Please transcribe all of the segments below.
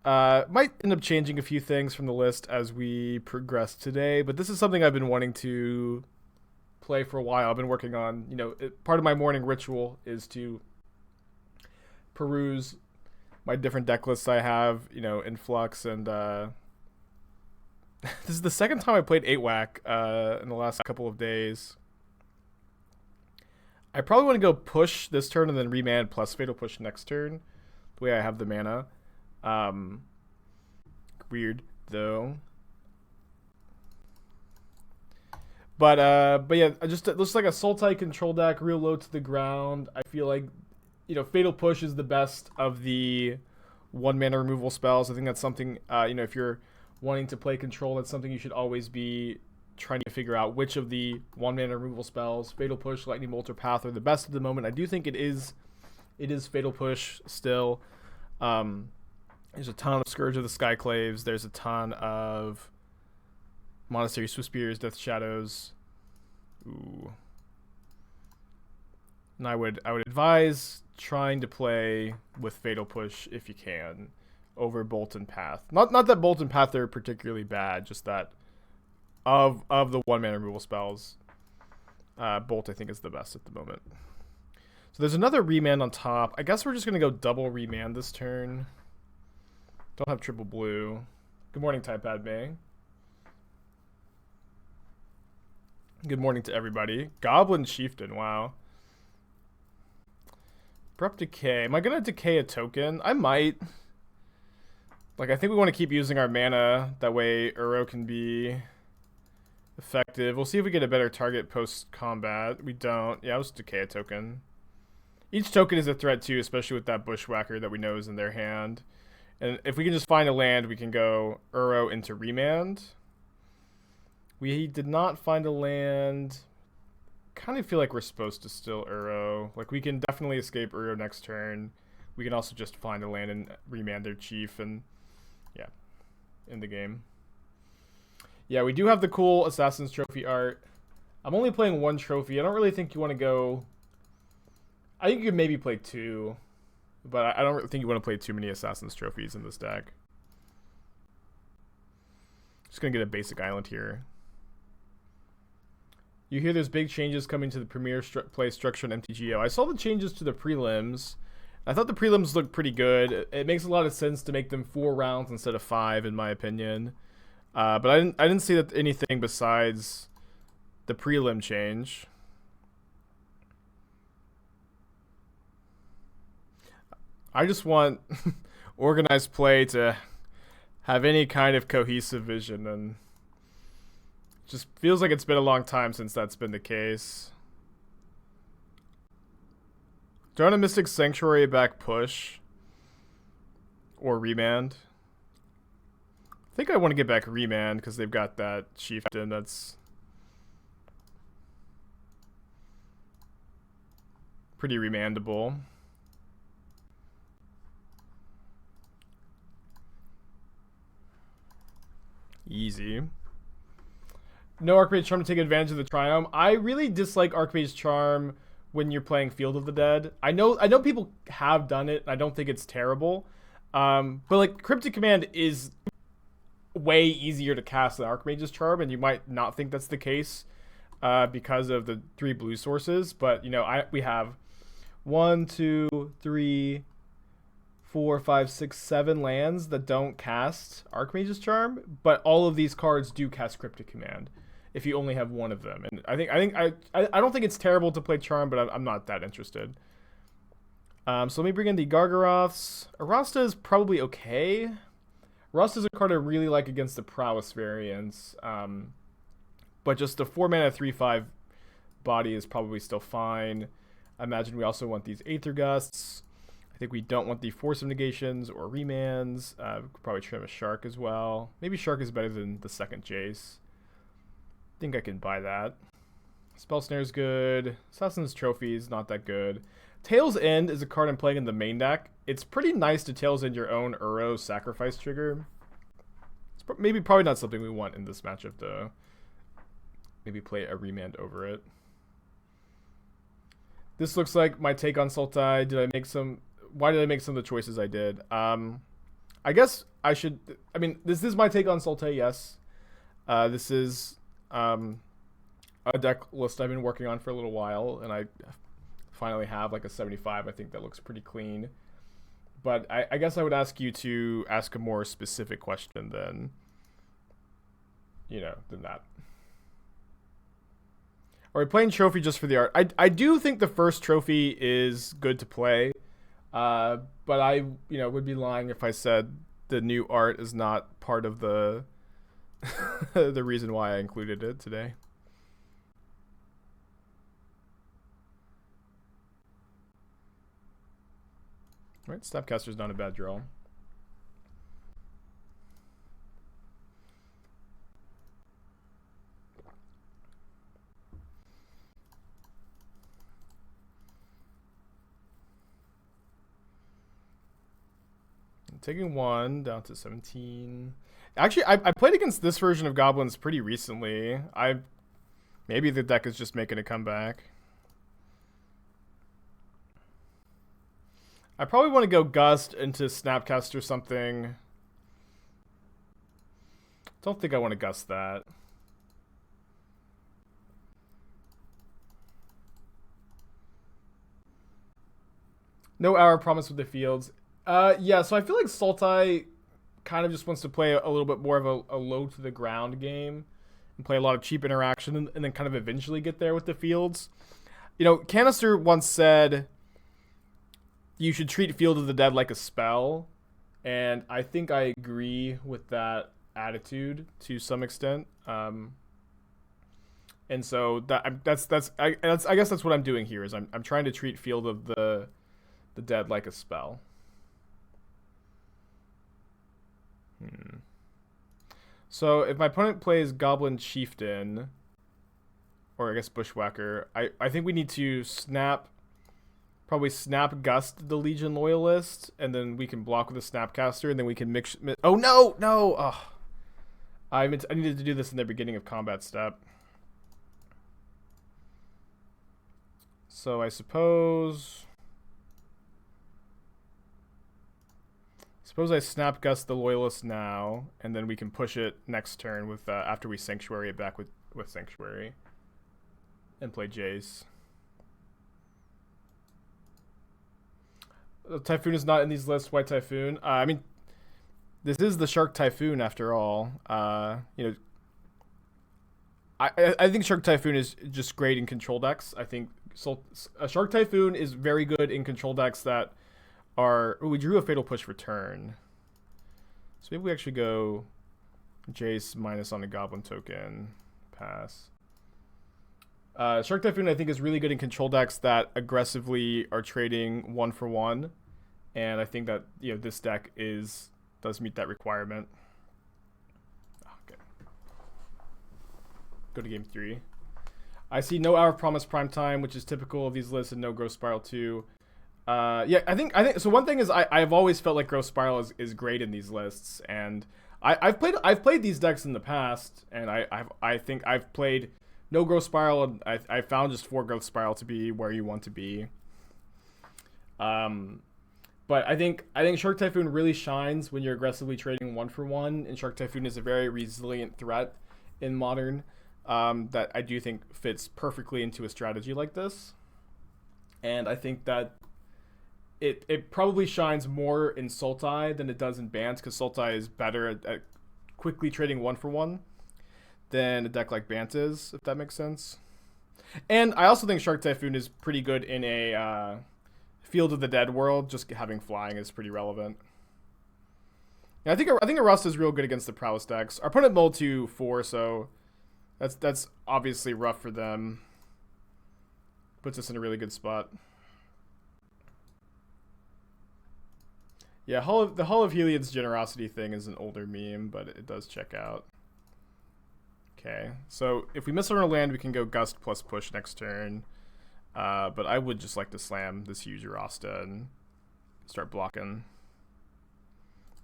Might end up changing a few things from the list as we progress today, but this is something I've been wanting to play for a while. I've been working on, part of my morning ritual is to peruse my different deck lists I have, in flux, and this is the second time I played 8-Whack in the last couple of days. I probably want to go push this turn and then Remand plus Fatal Push next turn, the way I have the mana. Weird, though. But yeah, just it looks like a Sultai control deck, real low to the ground. I feel like, Fatal Push is the best of the 1-mana removal spells. I think that's something, if you're wanting to play control, that's something you should always be trying to figure out which of the 1-mana removal spells, Fatal Push, Lightning Bolt, or Path, are the best at the moment. I do think it is Fatal Push still. There's a ton of Scourge of the Skyclaves. There's a ton of Monastery Swiftspears, Death Shadows. Ooh. And I would advise trying to play with Fatal Push if you can over Bolt and Path. Not that Bolt and Path are particularly bad, just that of the 1-mana removal spells, Bolt I think is the best at the moment. So there's another Remand on top. I guess we're just going to go double Remand this turn. Don't have triple blue. Good morning, Typepad May. Good morning to everybody. Goblin Chieftain, wow. Abrupt Decay. Am I going to decay a token? I might. I think we want to keep using our mana. That way Uro can be effective. We'll see if we get a better target post-combat. We don't. Yeah, let's decay a token. Each token is a threat too, especially with that Bushwhacker that we know is in their hand. And if we can just find a land, we can go Uro into Remand. We did not find a land. Kind of feel like we're supposed to still Uro. We can definitely escape Uro next turn. We can also just find a land and Remand their Chief and, yeah, in the game. Yeah, we do have the cool Assassin's Trophy art. I'm only playing one trophy. I don't really think you want to go... I think you could maybe play two, but I don't really think you want to play too many Assassin's Trophies in this deck. Just going to get a basic island here. You hear there's big changes coming to the Premier play structure in MTGO. I saw the changes to the prelims. I thought the prelims looked pretty good. It makes a lot of sense to make them 4 rounds instead of 5, in my opinion. But I didn't see that anything besides the prelim change. I just want organized play to have any kind of cohesive vision, and it just feels like it's been a long time since that's been the case. Do I want a Mystic Sanctuary back push or Remand? I think I want to get back Remand because they've got that Chieftain that's pretty remandable. Easy. No Archmage Charm to take advantage of the Triome. I really dislike Archmage Charm when you're playing Field of the Dead. I know people have done it. I don't think it's terrible. But Cryptic Command is way easier to cast than Archmage's Charm, and you might not think that's the case because of the 3 blue sources. But we have 1, 2, 3, 4, 5, 6, 7 lands that don't cast Archmage's Charm, but all of these cards do cast Cryptic Command if you only have one of them. And I don't think it's terrible to play Charm, but I'm not that interested. So let me bring in the Gargaroths. Arasta is probably okay. Arasta is a card I really like against the Prowess variants, but just the 4-mana 3/5 body is probably still fine. I imagine we also want these Aether Gusts. I think we don't want the Force of Negations or Remands. We could probably trim a Shark as well. Maybe Shark is better than the second Jace. I think I can buy that. Spell Snare is good. Assassin's Trophy is not that good. Tail's End is a card I'm playing in the main deck. It's pretty nice to Tail's End your own Uro sacrifice trigger. It's probably not something we want in this matchup, though. Maybe play a Remand over it. This looks like my take on Sultai. Why did I make some of the choices I did? I I guess I should. I mean, this is my take on Sultai. Yes, this is a deck list I've been working on for a little while, and I finally have like a 75. I think that looks pretty clean. But I guess I would ask you to ask a more specific question than, than that. Are we playing trophy just for the art? I do think the first trophy is good to play, but I would be lying if I said the new art is not part of the the reason why I included it today. Right, Snapcaster's not a bad draw. Taking one down to 17. Actually, I played against this version of goblins pretty recently. Maybe the deck is just making a comeback. I probably want to go Gust into Snapcaster or something. Don't think I want to Gust that. No hour promise with the fields. Yeah, so I feel like Sultai kind of just wants to play a little bit more of a low to the ground game and play a lot of cheap interaction and then kind of eventually get there with the fields. Canister once said you should treat Field of the Dead like a spell, and I think I agree with that attitude to some extent. And so I guess that's what I'm doing here is I'm trying to treat Field of the Dead like a spell. So if my opponent plays Goblin Chieftain, or I guess Bushwhacker, I think we need to probably snap Gust the Legion Loyalist, and then we can block with a Snapcaster, and then we can mix. Oh no! Oh. I needed to do this in the beginning of combat step. So I suppose I Snap Gust the Loyalist now, and then we can push it next turn with after we Sanctuary it back with Sanctuary, and play Jace. Typhoon is not in these lists. White Typhoon. I mean, this is the Shark Typhoon after all. I think Shark Typhoon is just great in control decks. I think Shark Typhoon is very good in control decks that are. We drew a Fatal Push return, so maybe we actually go Jace minus on a Goblin token. Pass. Shark Typhoon I think is really good in control decks that aggressively are trading 1-for-1, and I think that this deck does meet that requirement. Okay. Go to game 3. I see no Hour of Promise Prime Time, which is typical of these lists, and no Growth Spiral 2. Yeah, I think so. One thing is I've always felt like Growth Spiral is great in these lists, and I've played these decks in the past, and I think I've played no Growth Spiral, and I found just 4 Growth Spiral to be where you want to be. But I think Shark Typhoon really shines when you're aggressively trading 1-for-1, and Shark Typhoon is a very resilient threat in Modern that I do think fits perfectly into a strategy like this. And I think that it probably shines more in Sultai than it does in Bant, because Sultai is better at quickly trading 1-for-1 than a deck like Bant is, if that makes sense. And I also think Shark Typhoon is pretty good in a Field of the Dead world. Just having flying is pretty relevant. Yeah, I think Arasta is real good against the Prowess decks. Our opponent mulled to 4, so that's obviously rough for them. Puts us in a really good spot. Yeah, the Hall of Heliod's Generosity thing is an older meme, but it does check out. Okay, so if we miss on our land, we can go Gust plus push next turn. But I would just like to slam this huge Arasta and start blocking.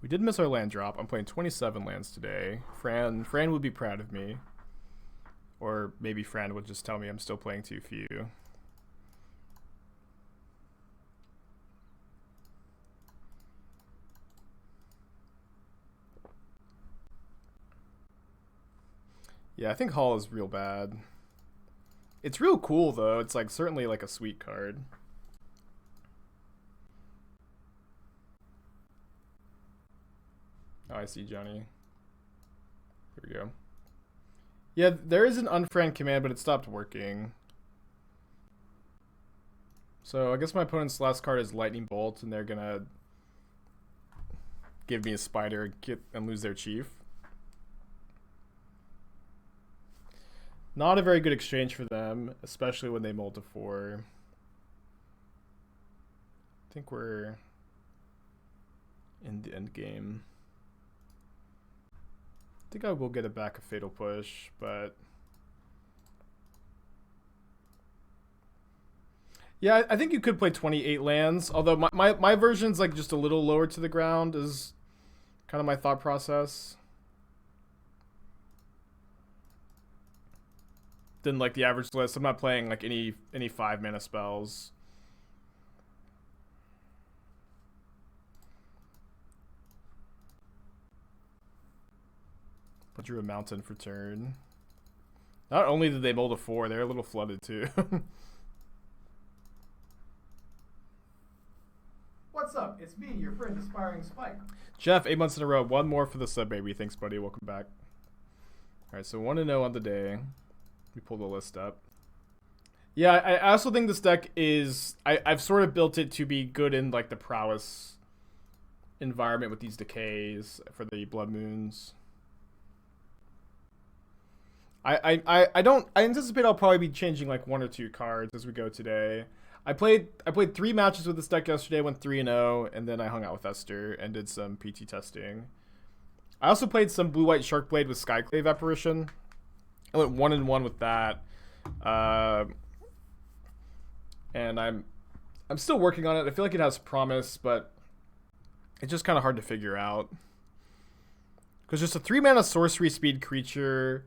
We did miss our land drop. I'm playing 27 lands today. Fran would be proud of me. Or maybe Fran would just tell me I'm still playing too few. Yeah, I think Hall is real bad. It's real cool though. It's like certainly like a sweet card. Oh, I see, Johnny. Here we go. Yeah, there is an unfriend command, but it stopped working. So I guess my opponent's last card is Lightning Bolt, and they're gonna give me a spider and lose their chief. Not a very good exchange for them, especially when they mold to 4. I think we're in the end game. I think I will get it back a Fatal Push, but yeah, I think you could play 28 lands, although my version's like just a little lower to the ground is kind of my thought process than like the average list. I'm not playing like any 5 mana spells. I drew a mountain for turn. Not only did they mold a 4, they're a little flooded too. What's up? It's me, your friend Aspiring Spike. Jeff, 8 months in a row. One more for the sub, baby. Thanks, buddy. Welcome back. Alright, so 1-0 on the day. We pull the list up. Yeah, I also think this deck is... I've sort of built it to be good in like the prowess environment with these decays for the Blood Moons. I anticipate I'll probably be changing like 1 or 2 cards as we go today. I played 3 matches with this deck yesterday, went 3-0, and then I hung out with Esther and did some PT testing. I also played some Blue-White Sharkblade with Skyclave Apparition. I went 1-1 with that. And I'm still working on it. I feel like it has promise, but it's just kind of hard to figure out. Because just a 3-mana sorcery speed creature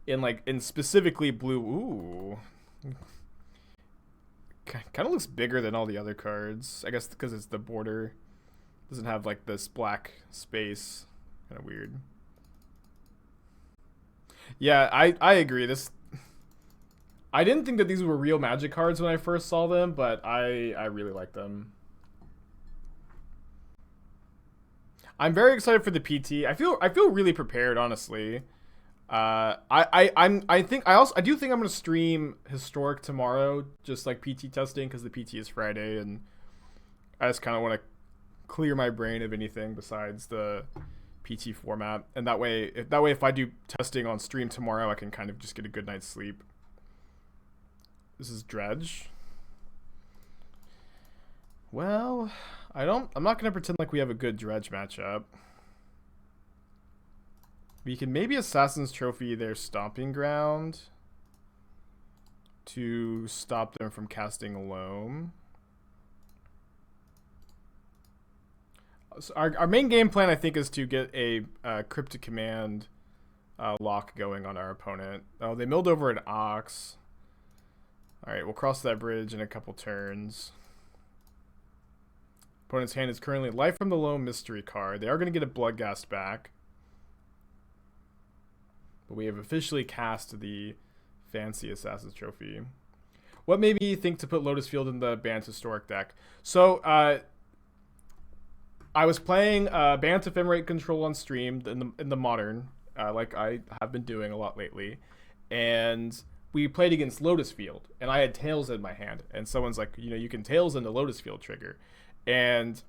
in specifically blue. Ooh. Kind of looks bigger than all the other cards. I guess because it's the border. Doesn't have like this black space. Kind of weird. Yeah, I agree. I didn't think that these were real Magic cards when I first saw them, but I really like them. I'm very excited for the PT. I feel really prepared, honestly. I do think I'm gonna stream Historic tomorrow, just like PT testing, because the PT is Friday, and I just kind of want to clear my brain of anything besides the PT format, and that way if I do testing on stream tomorrow, I can kind of just get a good night's sleep. This is Dredge. Well, I'm not gonna pretend like we have a good Dredge matchup. We can maybe Assassin's Trophy their Stomping Ground to stop them from casting Loam. So our main game plan, I think, is to get a Cryptic Command lock going on our opponent. Oh, they milled over an Ox. Alright, we'll cross that bridge in a couple turns. Opponent's hand is currently Life from the Loam Mystery card. They are going to get a Bloodghast back. But we have officially cast the fancy Assassin's Trophy. What made me think to put Lotus Field in the Bant Historic deck? So, I was playing Bant Ephemerate Control on stream in the Modern, like I have been doing a lot lately. And we played against Lotus Field, and I had Tails in my hand. And someone's like, you can Tails in the Lotus Field trigger. And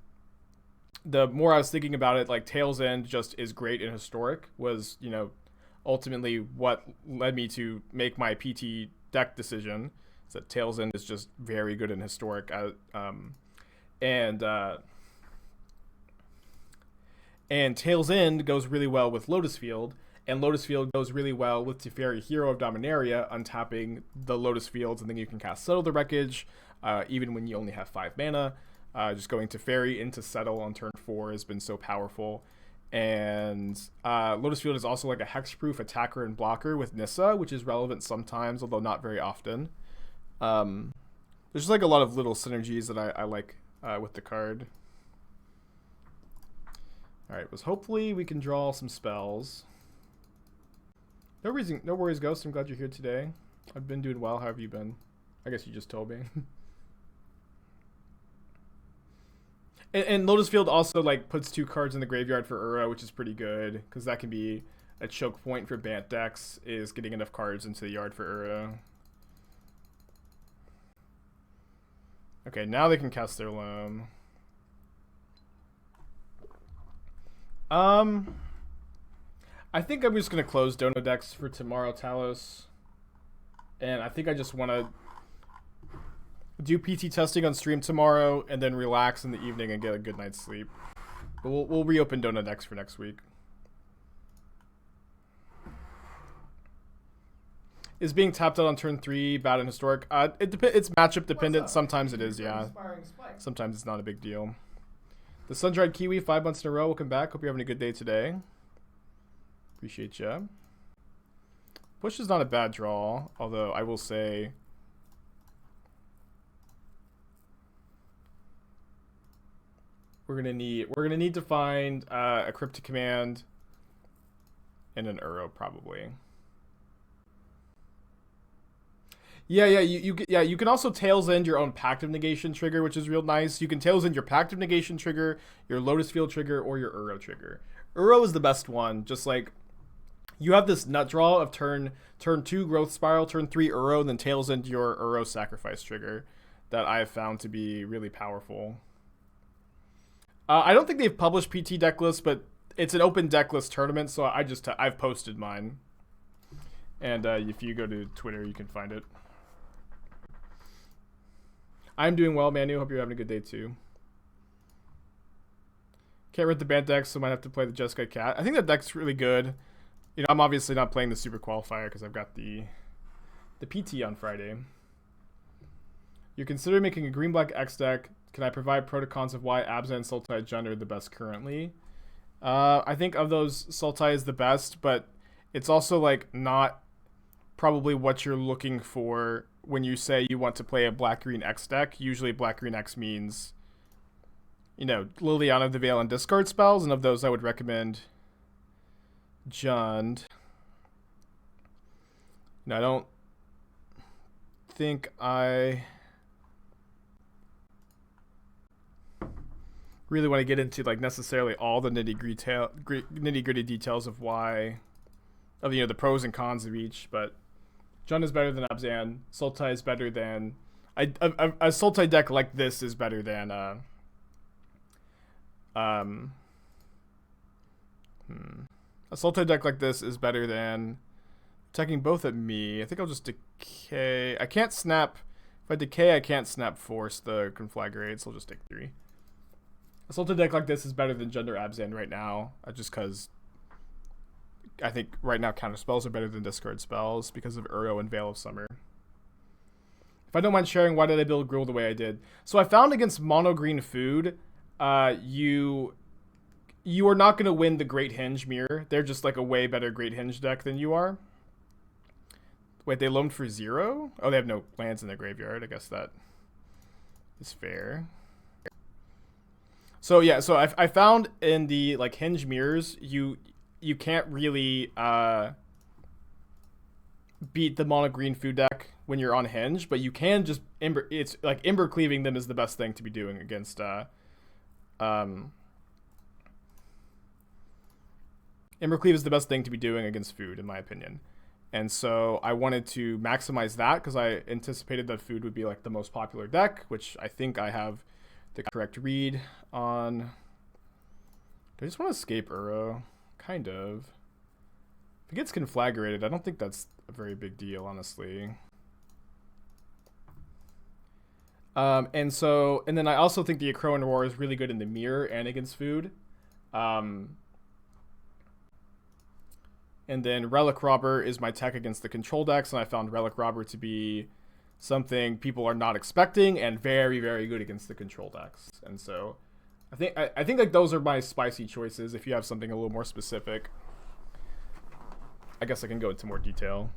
the more I was thinking about it, like Tails End just is great in Historic, was, ultimately what led me to make my PT deck decision. Is that Tails End is just very good in Historic. And Tails End goes really well with Lotus Field, and Lotus Field goes really well with Teferi, Hero of Dominaria, untapping the Lotus Fields, and then you can cast Settle the Wreckage, even when you only have 5 mana. Just going Teferi into Settle on turn 4 has been so powerful. And Lotus Field is also like a hexproof attacker and blocker with Nissa, which is relevant sometimes, although not very often. There's just like a lot of little synergies that I like with the card. Alright, hopefully we can draw some spells. No worries, Ghost. I'm glad you're here today. I've been doing well. How have you been? I guess you just told me. and Lotus Field also like puts 2 cards in the graveyard for Uro, which is pretty good because that can be a choke point for Bant decks, is getting enough cards into the yard for Uro. Okay, now they can cast their Loam. I think I'm just gonna close Dono decks for tomorrow, Talos. And I think I just want to do PT testing on stream tomorrow and then relax in the evening and get a good night's sleep. But we'll reopen Dono decks for next week. Is being tapped out on turn 3 bad and historic? It's matchup dependent. Sometimes it is, yeah. Sometimes it's not a big deal. The Sun-Dried Kiwi, 5 months in a row. Welcome back. Hope you're having a good day today. Appreciate ya. Push is not a bad draw, although I will say we're gonna need to find a Cryptic Command and an Uro probably. Yeah, you can also Tails End your own Pact of Negation trigger, which is real nice. You can Tails End your Pact of Negation trigger, your Lotus Field trigger, or your Uro trigger. Uro is the best one. Just like you have this nut draw of turn 2 Growth Spiral, turn 3 Uro, and then Tails End your Uro Sacrifice trigger that I have found to be really powerful. I don't think they've published PT deck lists, but it's an open deck list tournament, so I've posted mine. And if you go to Twitter, you can find it. I'm doing well, Manu. Hope you're having a good day too. Can't read the Bant deck, so might have to play the Jessica Cat. I think that deck's really good. You know, I'm obviously not playing the Super Qualifier because I've got the PT on Friday. You're considering making a green-black X deck. Can I provide protocons of why Abza and Sultai Jund are the best currently? I think of those, Sultai is the best, but it's also like not probably what you're looking for when you say you want to play a black-green X deck. Usually black-green X means, you know, Liliana of the Veil and discard spells, and of those I would recommend Jund. No, I don't think I really want to get into like necessarily all the nitty-gritty details of why, of you know, the pros and cons of each, but Jund is better than Abzan. Sultai is better than a Sultai deck like this is better than a Sultai deck like this is better than attacking both at me. I think I'll just decay. I can't snap. If I decay, I can't snap force the Conflagrate, so I'll just take 3. A Sultai deck like this is better than Jund or Abzan right now, just because I think right now counter spells are better than discard spells because of Uro and Veil of Summer. If I don't mind sharing, why did I build Gruul the way I did? So I found against mono green food, you are not going to win the Great Hinge Mirror. They're just like a way better Great Hinge deck than you are. Wait, they loaned for 0? Oh, they have no lands in their graveyard. I guess that is fair. So yeah, so I found in the like Hinge Mirrors, you can't really beat the mono green food deck when you're on Hinge, but you can just it's like Ember Cleaving them is the best thing to be doing against Ember Cleave is the best thing to be doing against food, in my opinion. And so I wanted to maximize that because I anticipated that food would be like the most popular deck, which I think I have the correct read on. Do I just want to escape Uro? Kind of. If it gets conflagrated, I don't think that's a very big deal, honestly. And then I also think the Akroan Roar is really good in the mirror and against food. And then Relic Robber is my tech against the control decks, and I found Relic Robber to be something people are not expecting and very, very good against the control decks. And so I think like those are my spicy choices. If you have something a little more specific, I guess I can go into more detail.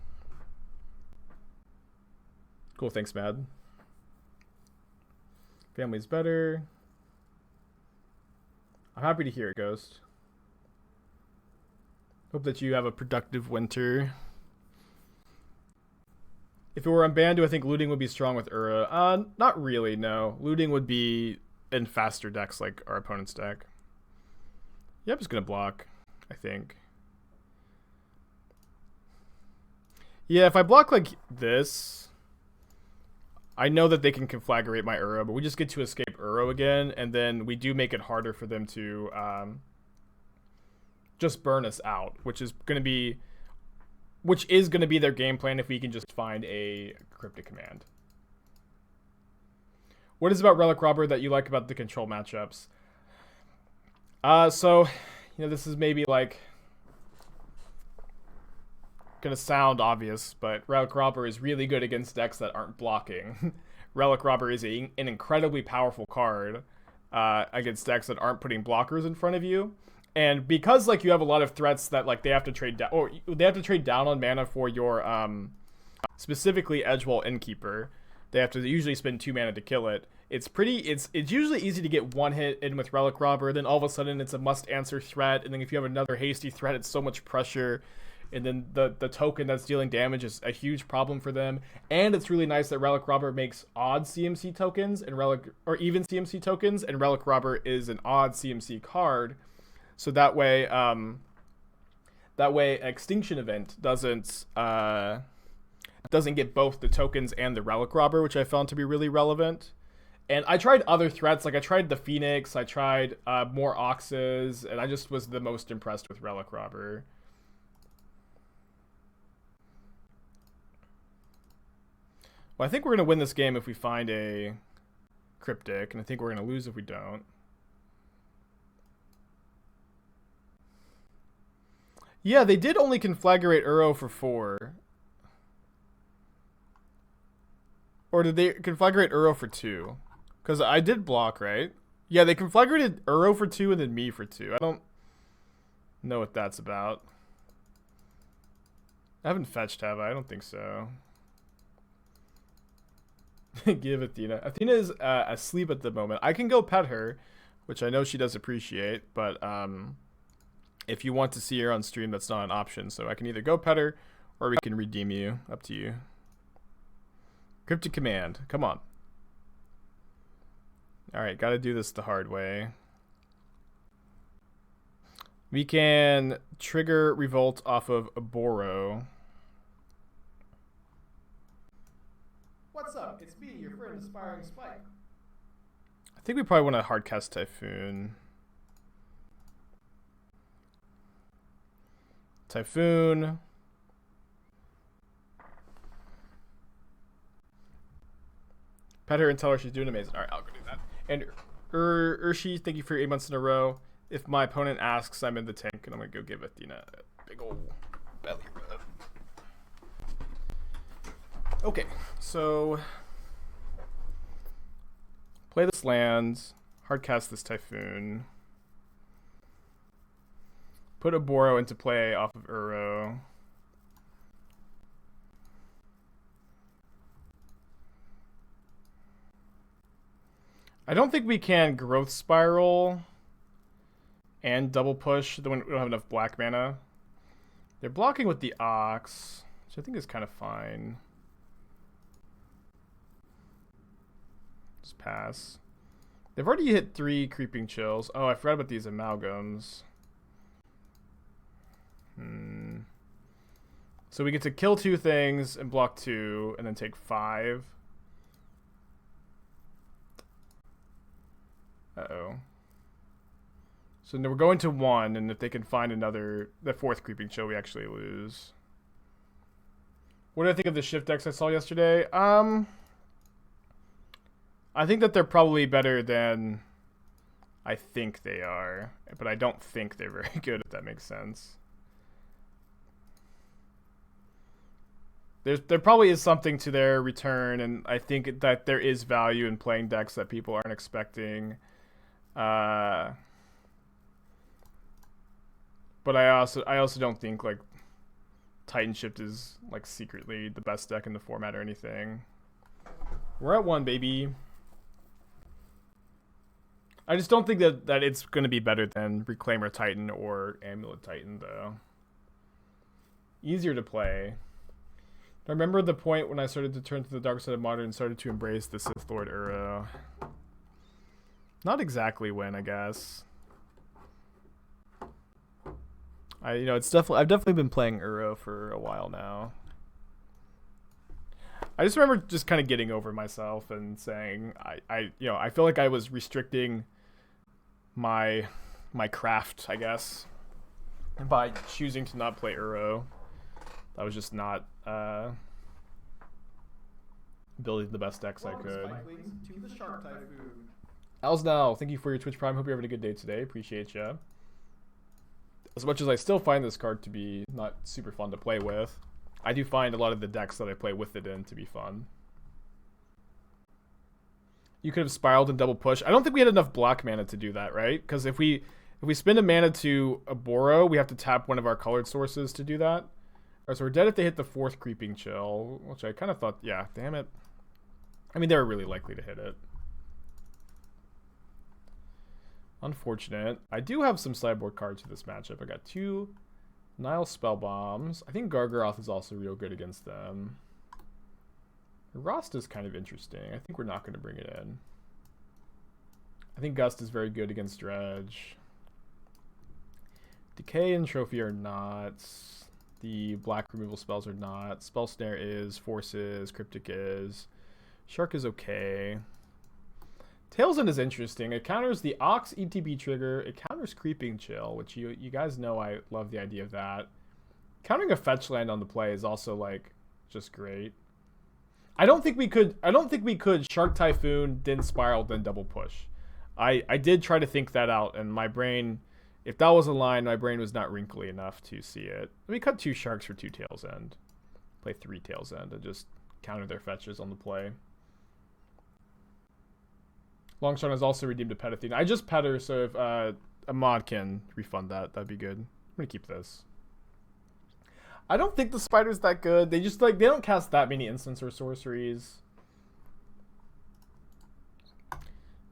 Cool, thanks, Mad. Family's better. I'm happy to hear it, Ghost. Hope that you have a productive winter. If it were unbanned, do I think looting would be strong with Ura? Not really, no. Looting would be in faster decks like our opponent's deck. Yeah, I'm just going to block, I think. Yeah, if I block like this, I know that they can conflagrate my Uro, but we just get to escape Uro again, and then we do make it harder for them to just burn us out, which is going to be their game plan if we can just find a Cryptic Command. What is about Relic Robber that you like about the control matchups? So, this is maybe like gonna sound obvious, but Relic Robber is really good against decks that aren't blocking. Relic Robber is an incredibly powerful card against decks that aren't putting blockers in front of you. And because like you have a lot of threats that like they have to trade down, or they have to trade down on mana for your specifically Edgewall Innkeeper. They have to usually spend 2 mana to kill it. It's usually easy to get one hit in with Relic Robber, then all of a sudden it's a must answer threat, and then if you have another hasty threat, it's so much pressure. And then the token that's dealing damage is a huge problem for them. And it's really nice that Relic Robber makes odd CMC tokens and even CMC tokens, and Relic Robber is an odd CMC card. So that way Extinction Event doesn't get both the tokens and the Relic Robber, which I found to be really relevant. And I tried other threats, like I tried the Phoenix, I tried more Oxes, and I just was the most impressed with Relic Robber. Well, I think we're going to win this game if we find a Cryptic, and I think we're going to lose if we don't. Yeah, they did only conflagrate Uro for 4. Or did they conflagrate Uro for 2? Because I did block, right? Yeah, they conflagrated Uro for 2 and then me for 2. I don't know what that's about. I haven't fetched, have I? I don't think so. Give Athena. Athena is asleep at the moment. I can go pet her, which I know she does appreciate, but if you want to see her on stream, that's not an option. So I can either go pet her, or we can redeem you. Up to you. Cryptic Command. Come on. Alright, gotta do this the hard way. We can trigger Revolt off of Oboro. What's up? It's me, your friend Aspiring Spike. I think we probably want to hardcast Typhoon. Typhoon. Pet her and tell her she's doing amazing. Alright, I'll go do that. And Urshi, thank you for 8 months in a row. If my opponent asks, I'm in the tank, and I'm going to go give Athena a big old belly rub. Okay, so play this land, hardcast this Typhoon, put Oboro into play off of Uro. I don't think we can Growth Spiral and double push when we don't have enough black mana. They're blocking with the Ox, which I think is kind of fine. Just pass. They've already hit 3 Creeping Chills. Oh, I forgot about these Amalgams. So we get to kill 2 things and block 2 and then take 5. Uh-oh. So now we're going to 1, and if they can find the 4th Creeping Chill, we actually lose. What did I think of the shift decks I saw yesterday? I think that they're probably better than I think they are, but I don't think they're very good, if that makes sense. There probably is something to their return, and I think that there is value in playing decks that people aren't expecting. But I also don't think like Titan Shift is like secretly the best deck in the format or anything. We're at 1, baby. I just don't think that it's going to be better than Reclaimer Titan or Amulet Titan, though. Easier to play. I remember the point when I started to turn to the dark side of Modern and started to embrace the Sith Lord Uro. Not exactly when, I guess. I've definitely been playing Uro for a while now. I just remember just kind of getting over myself and saying I feel like I was restricting my craft, I guess, by choosing to not play Uro. That was just not building the best decks I could. To the Shark Typhoon. Alsnal, thank you for your Twitch Prime. Hope you're having a good day today. Appreciate you. As much as I still find this card to be not super fun to play with, I do find a lot of the decks that I play with it in to be fun. You could have spiraled and double push. I don't think we had enough black mana to do that, right? Because if we spend a mana to Oboro, we have to tap one of our colored sources to do that. Or so we're dead if they hit the 4th Creeping Chill, which I kind of thought, yeah, damn it. I mean, they were really likely to hit it. Unfortunate. I do have some sideboard cards for this matchup. I got 2 Nihil Spellbombs. I think Gargaroth is also real good against them. Arasta is kind of interesting. I think we're not going to bring it in. I think Gust is very good against Dredge. Decay and Trophy are not. The black removal spells are not. Spell Snare is. Force is. Cryptic is. Shark is okay. Tail's End is interesting. It counters the Ox ETB trigger. It counters Creeping Chill, which you guys know I love the idea of that. Countering a fetch land on the play is also like just great. I don't think we could Shark Typhoon, then Spiral, then double push. I did try to think that out, and my brain, if that was a line, my brain was not wrinkly enough to see it. Let me cut 2 Sharks for 2 Tail's End. Play 3 Tail's End and just counter their fetches on the play. Longshot has also redeemed a pet Athena. I just pet her, so if a mod can refund that, that'd be good. I'm gonna keep this. I don't think the spider's that good. They just they don't cast that many instants or sorceries.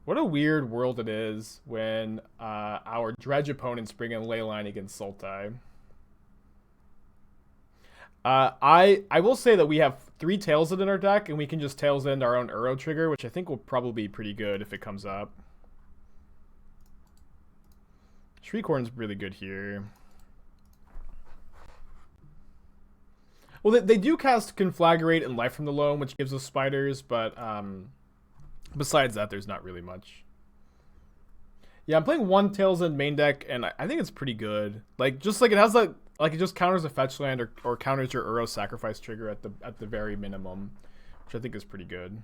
What a weird world it is when our Dredge opponents bring in Leyline against Sultai. I will say that we have 3 Tails End in our deck, and we can just Tails End our own Uro trigger, which I think will probably be pretty good if it comes up. Shriekhorn's really good here. Well, they do cast Conflagrate and Life from the Loam, which gives us spiders, but besides that, there's not really much. Yeah, I'm playing 1 Tails End main deck, and I think it's pretty good. It has it just counters a fetch land or counters your Uro sacrifice trigger at the very minimum, which I think is pretty good.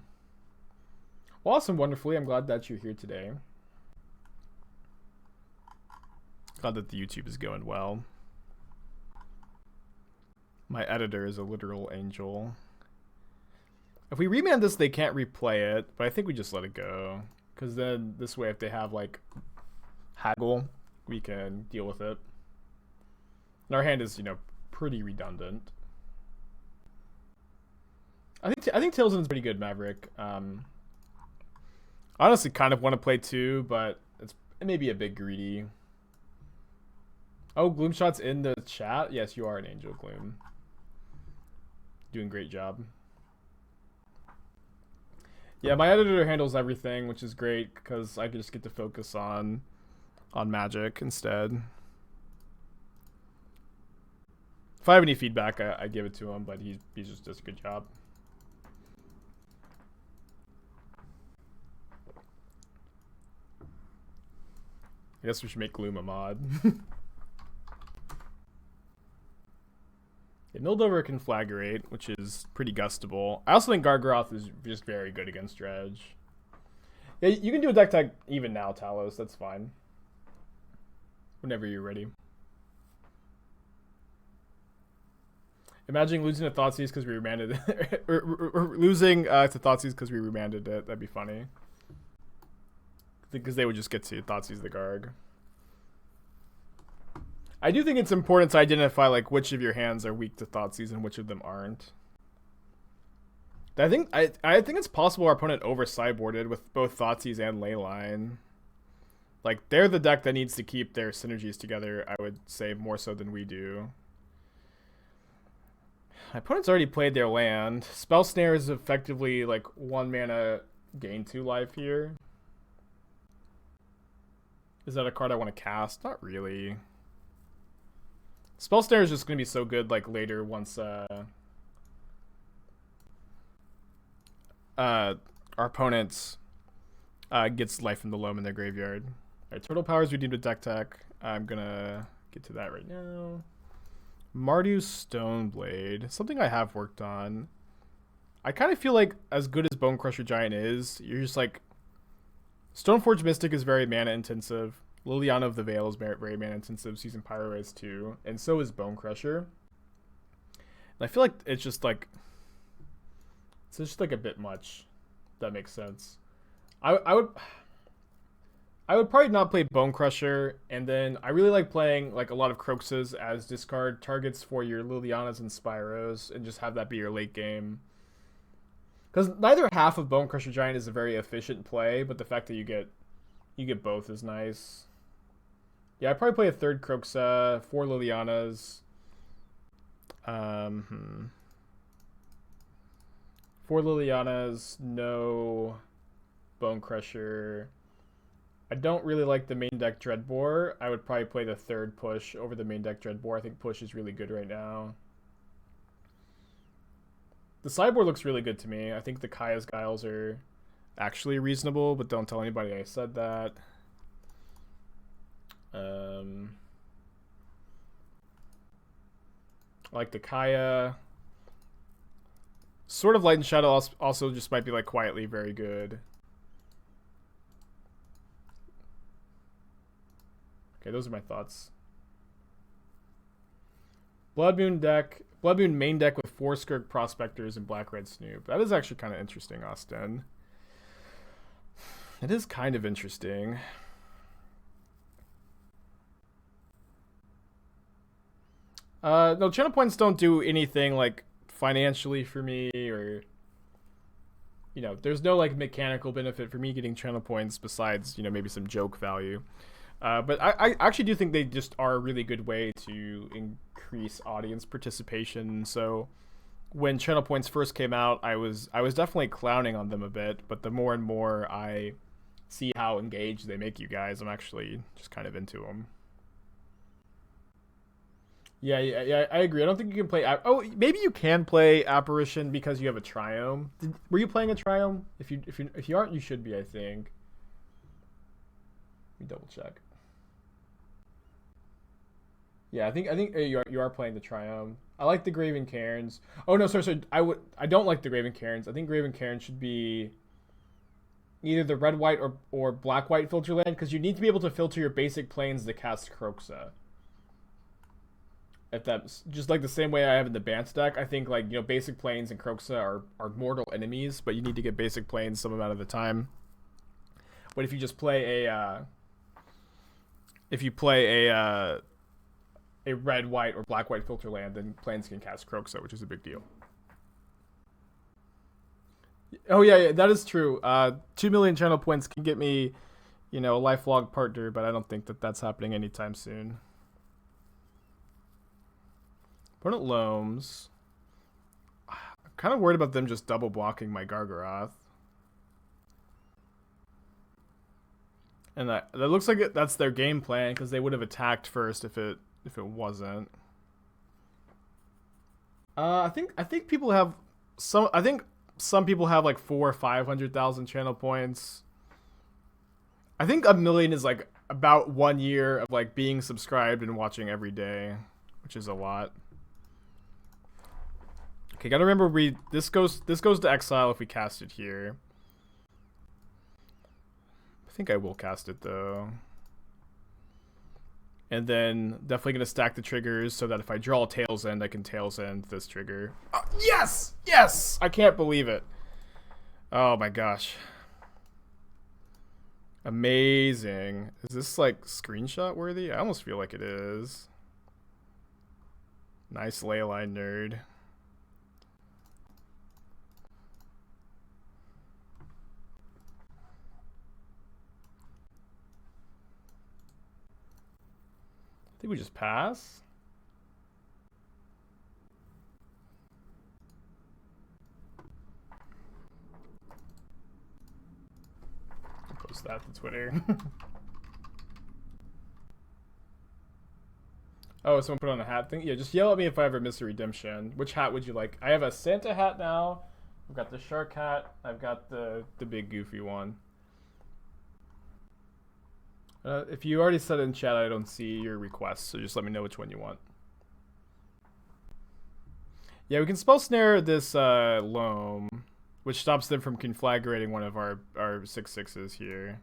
Well, awesome, wonderfully. I'm glad that you're here today. Glad that the YouTube is going well. My editor is a literal angel. If we remand this, they can't replay it, but I think we just let it go. Because then this way, if they have haggle, we can deal with it. And our hand is, pretty redundant. I think Tails End is pretty good, Maverick. I honestly kind of want to play 2, but it may be a bit greedy. Oh, Gloomshot's in the chat? Yes, you are an angel, Gloom. Doing a great job. Yeah, my editor handles everything, which is great because I can just get to focus on Magic instead. If I have any feedback, I give it to him, but he just does a good job. I guess we should make Gloom a mod. Yeah, Mildover can Conflagrate, which is pretty gustable. I also think Gargaroth is just very good against Dredge. Yeah, you can do a deck tag even now, Talos. That's fine. Whenever you're ready. Imagine losing to Thoughtseize because we remanded it. or losing to Thoughtseize because we remanded it. That'd be funny. Because they would just get to Thoughtseize the Garg. I do think it's important to identify which of your hands are weak to Thoughtseize and which of them aren't. I think it's possible our opponent over sideboarded with both Thoughtseize and Leyline. They're the deck that needs to keep their synergies together, I would say, more so than we do. My opponent's already played their land. Spell Snare is effectively like 1 mana gain 2 life here. Is that a card I want to cast? Not really. Spell Snare is just going to be so good like later once our opponent gets life from the loam in their graveyard. Alright, Turtle Powers redeemed a deck tech. I'm going to get to that right now. Mardu Stoneblade. Something I have worked on. I kind of feel like as good as Bonecrusher Giant is, you're just like... Stoneforge Mystic is very mana intensive. Liliana of the Veil is very mana intensive. Season Pyro is too. And so is Bonecrusher. And I feel like it's just like... It's just like a bit much. If that makes sense. I would probably not play Bonecrusher, and then I really like playing like a lot of Croxes as discard targets for your Lilianas and Spyros, and just have that be your late game. Because neither half of Bonecrusher Giant is a very efficient play, but the fact that you get both is nice. Yeah, I'd probably play a third Croxa, 4 Lilianas. 4 Lilianas, no Bonecrusher. I don't really like the main deck Dreadbore. I would probably play the third push over the main deck Dreadbore. I think push is really good right now. The sideboard looks really good to me. I think the Kaya's Guiles are actually reasonable, but don't tell anybody I said that. I like the Kaya. Sort of Light and Shadow also just might be like quietly very good. Okay, those are my thoughts. Blood Moon main deck with 4 Skirk Prospectors and Black Red Snoop. That is actually kind of interesting, Austin. It is kind of interesting. No, channel points don't do anything like financially for me, or there's no like mechanical benefit for me getting channel points besides maybe some joke value. But I actually do think they just are a really good way to increase audience participation. So when channel points first came out, I was definitely clowning on them a bit, but the more and more I see how engaged they make you guys, I'm actually just kind of into them. Yeah, I agree. I don't think you can play... maybe you can play Apparition because you have a Triome. Were you playing a Triome? If you aren't, you should be, I think. Let me double check. Yeah, I think you are playing the Triome. I like the Graven Cairns. Oh no, sorry. I don't like the Graven Cairns. I think Graven Cairns should be either the red white or black white filter land, because you need to be able to filter your basic planes to cast Croxa. If that's just like the same way I have in the Bant deck, I think like basic planes and Croxa are mortal enemies, but you need to get basic planes some amount of the time. But if you just play a red white or black white filter land, then planes can cast Croxa, which is a big deal. Oh yeah, that is true. 2 million channel points can get me, a lifelong partner, but I don't think that that's happening anytime soon. Opponent Loams. I'm kind of worried about them just double blocking my Gargaroth. And that looks like that's their game plan, because they would have attacked first if it wasn't. I think people have some. I think some people have like 400,000 or 500,000 channel points. I think 1 million is like about 1 year of like being subscribed and watching every day, which is a lot. Okay, gotta remember this goes to exile if we cast it here. I think I will cast it though. And then definitely gonna stack the triggers so that if I draw a Tails End, I can Tails End this trigger. Yes! Yes! I can't believe it. Oh my gosh. Amazing. Is this like screenshot worthy? I almost feel like it is. Nice Leyline nerd. I think we just pass. post that to Twitter. Oh, someone put on a hat thing? Yeah, just yell at me if I ever miss a redemption. Which hat would you like? I have a Santa hat now. I've got the shark hat. I've got the big goofy one. If you already said it in chat, I don't see your request, so just let me know which one you want. Yeah, we can spell snare this loam, which stops them from conflagrating one of our 6/6s here.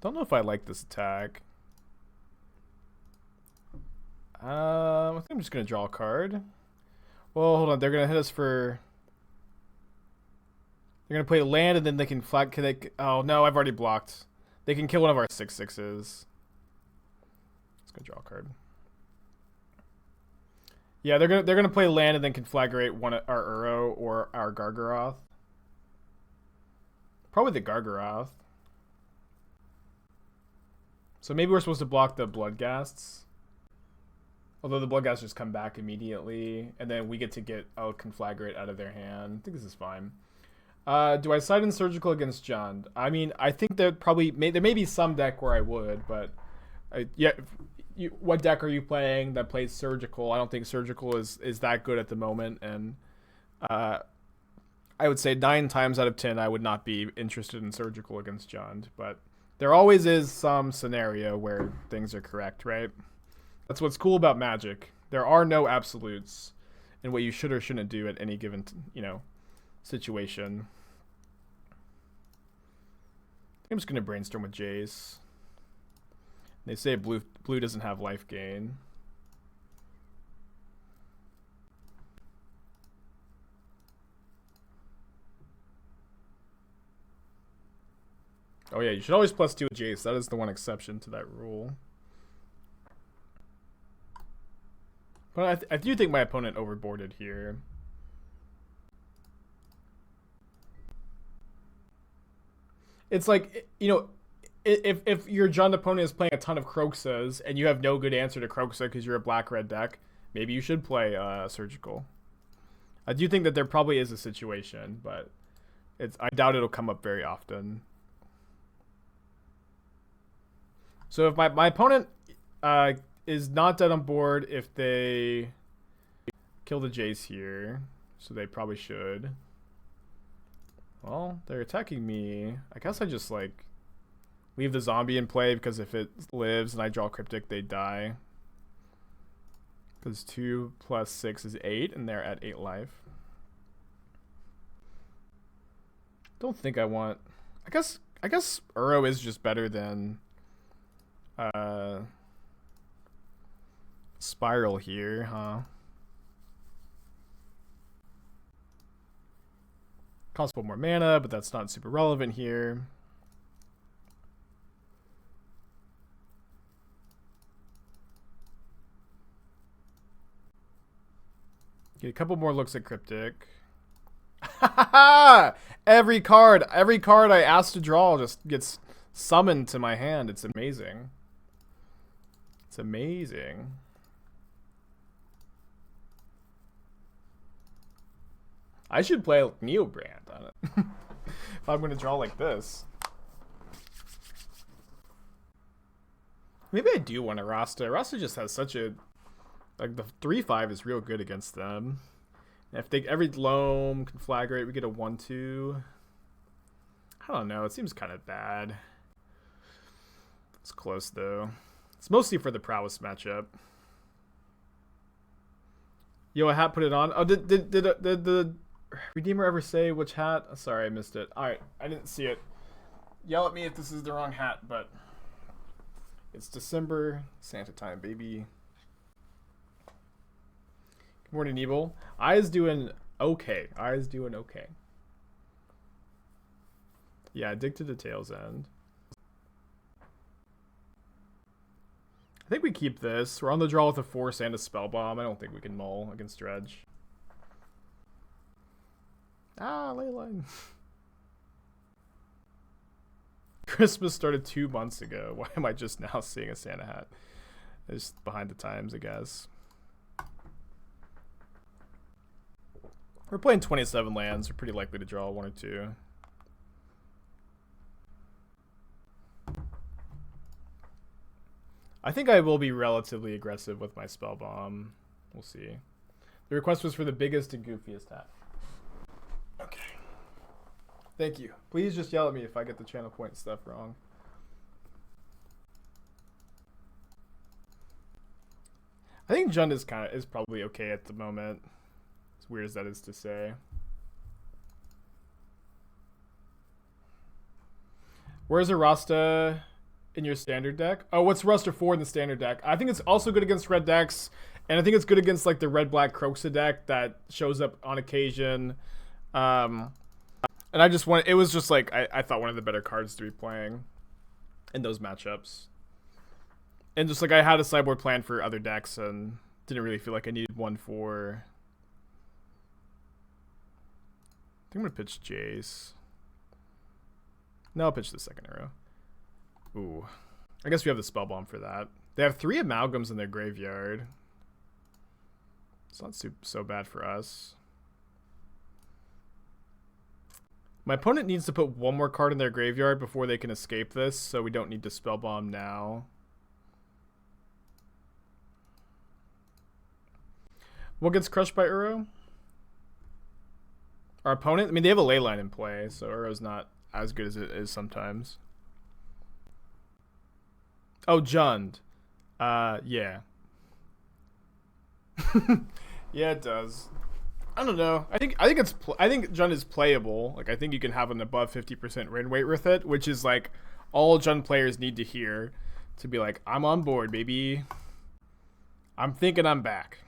Don't know if I like this attack. I think I'm just gonna draw a card. Well, hold on. They're gonna hit us for. They're gonna play land and then they can flag. Can they? Oh no, I've already blocked. They can kill one of our 6/6s. Let's go draw a card. Yeah, they're gonna play land and then conflagrate one of our Uro or our Gargaroth. Probably the Gargaroth. So maybe we're supposed to block the Bloodghasts. Although the Bloodghasts just come back immediately, and then we get to get a conflagrate out of their hand. I think this is fine. Do I side in Surgical against Jund? I mean, I think there may be some deck where I would, but yeah. What deck are you playing that plays Surgical? I don't think Surgical is that good at the moment, and I would say 9 times out of 10 I would not be interested in Surgical against Jund, but there always is some scenario where things are correct, right? That's what's cool about Magic. There are no absolutes in what you should or shouldn't do at any given, situation. I'm just gonna brainstorm with Jace. They say blue doesn't have life gain. Oh yeah, you should always +2 with Jace. That is the one exception to that rule. But I do think my opponent overboarded here. It's like, if your Jund opponent is playing a ton of Kroxas and you have no good answer to Kroxa because you're a black-red deck, maybe you should play Surgical. I do think that there probably is a situation, but I doubt it'll come up very often. So if my opponent is not dead on board if they kill the Jace here, so they probably should. Well, they're attacking me. I guess I just leave the zombie in play because if it lives and I draw Cryptic, they die. Because 2 + 6 is 8, and they're at 8 life. Don't think I want. I guess Uro is just better than Spiral here, huh? Costs 1 more mana, but that's not super relevant here. Get a couple more looks at Cryptic. Every card I ask to draw just gets summoned to my hand. It's amazing. It's amazing. I should play Neobrand on it. If I'm going to draw like this. Maybe I do want Arasta. Arasta just has such a... the 3/5 is real good against them. And if every loam conflagrate, we get a 1/2. I don't know. It seems kind of bad. It's close, though. It's mostly for the prowess matchup. Yo, a hat put it on. Oh, did the Redeemer ever say which hat? Oh, sorry, I missed it. Alright, I didn't see it. Yell at me if this is the wrong hat, but it's December. Santa time, baby. Good morning, Evil. Eyes doing okay. Eyes doing okay. Yeah, dig to the tail's end. I think we keep this. We're on the draw with a Force and a Spellbomb. I don't think we can mull against Dredge. Ah, Leyline. Christmas started 2 months ago. Why am I just now seeing a Santa hat? It's behind the times, I guess. We're playing 27 lands. We're pretty likely to draw 1 or 2. I think I will be relatively aggressive with my Spellbomb. We'll see. The request was for the biggest and goofiest hat. Okay. Thank you. Please just yell at me if I get the channel point stuff wrong. I think Jund is probably okay at the moment. As weird as that is to say. Where's Arasta in your standard deck? Oh, what's Arasta for in the standard deck? I think it's also good against red decks, and I think it's good against like the red-black Kroxa deck that shows up on occasion. And I just want it was just like I thought one of the better cards to be playing in those matchups. And just like I had a sideboard plan for other decks and didn't really feel like I needed one for. I think I'm gonna pitch Jace. No, I'll pitch the second arrow. Ooh. I guess we have the Spellbomb for that. They have 3 Amalgams in their graveyard. It's not so bad for us. My opponent needs to put 1 more card in their graveyard before they can escape this, so we don't need to Spellbomb now. What gets crushed by Uro? Our opponent? I mean, they have a Leyline in play, so Uro's not as good as it is sometimes. Oh, Jund. Yeah. Yeah, it does. I don't know. I think Jund is playable. Like I think you can have an above 50% win rate with it, which is like all Jund players need to hear to be like, I'm on board, baby. I'm thinking I'm back.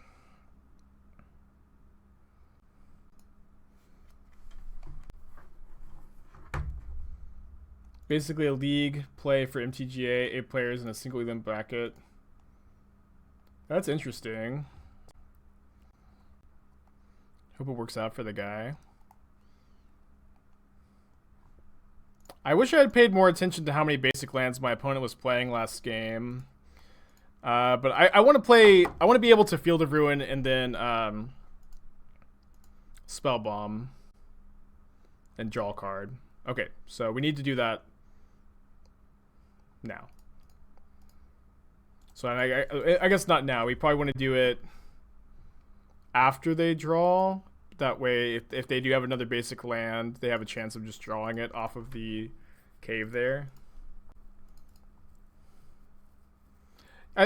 Basically a league play for MTGA, 8 players in a single event bracket. That's interesting. Hope it works out for the guy. I wish I had paid more attention to how many basic lands my opponent was playing last game. But I want to play. I want to be able to Field of Ruin and then Spellbomb and draw a card. Okay, so we need to do that now. So I guess not now. We probably want to do it after they draw. That way, if they do have another basic land, they have a chance of just drawing it off of the cave there.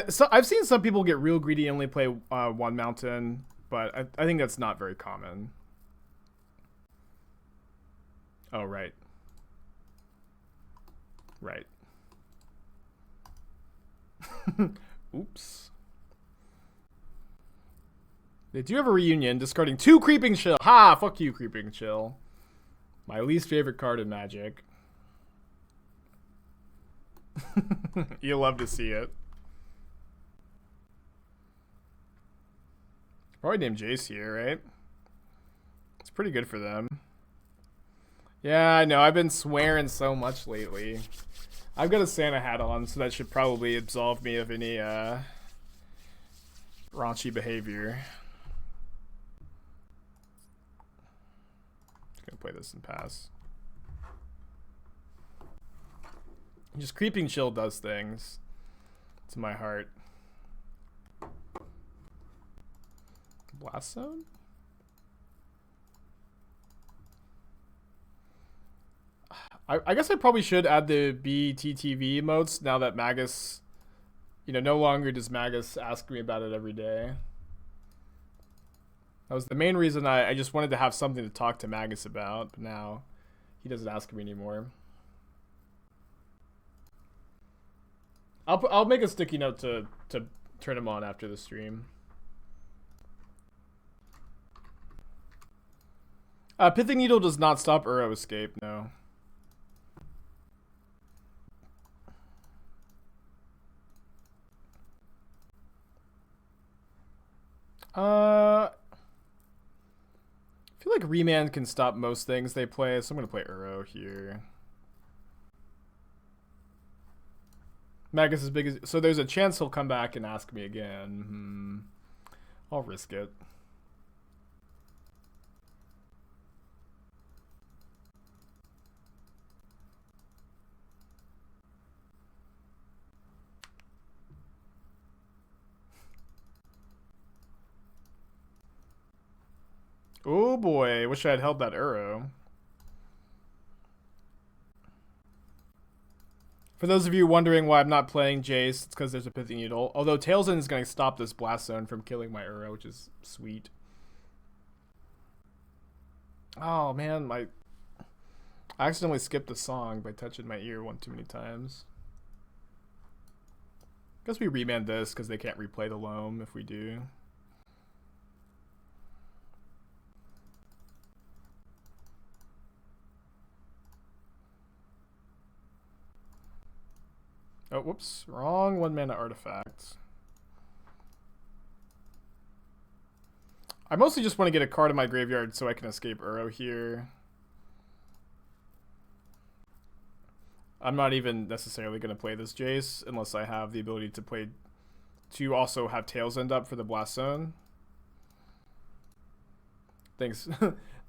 So I've seen some people get real greedy and only play 1 mountain, but I think that's not very common. Oh, right. Right. Oops. They do have a reunion, discarding 2 Creeping Chill. Ha! Fuck you, Creeping Chill. My least favorite card in Magic. You love to see it. Probably named Jace here, right? It's pretty good for them. Yeah, I know. I've been swearing so much lately. I've got a Santa hat on, so that should probably absolve me of any raunchy behavior. Just gonna play this and pass. Just Creeping Chill does things to my heart. Blast Zone? I guess I probably should add the BTTV emotes now that Magus, no longer does Magus ask me about it every day. That was the main reason I just wanted to have something to talk to Magus about, but now he doesn't ask me anymore. I'll make a sticky note to turn him on after the stream. Pithing Needle does not stop Uro Escape, no. I feel like Remand can stop most things they play, so I'm going to play Uro here. Magus is big as... So there's a chance he'll come back and ask me again. I'll risk it. Oh boy, wish I had held that Uro. For those of you wondering why I'm not playing Jace, it's because there's a Pithing Needle. Although Tail's End is going to stop this Blast Zone from killing my Uro, which is sweet. Oh man, I accidentally skipped a song by touching my ear one too many times. Guess we remand this because they can't replay the Loam if we do. Oh, whoops. Wrong 1-mana artifact. I mostly just want to get a card in my graveyard so I can escape Uro here. I'm not even necessarily going to play this Jace unless I have the ability to also have Tails End up for the Blast Zone. Thanks,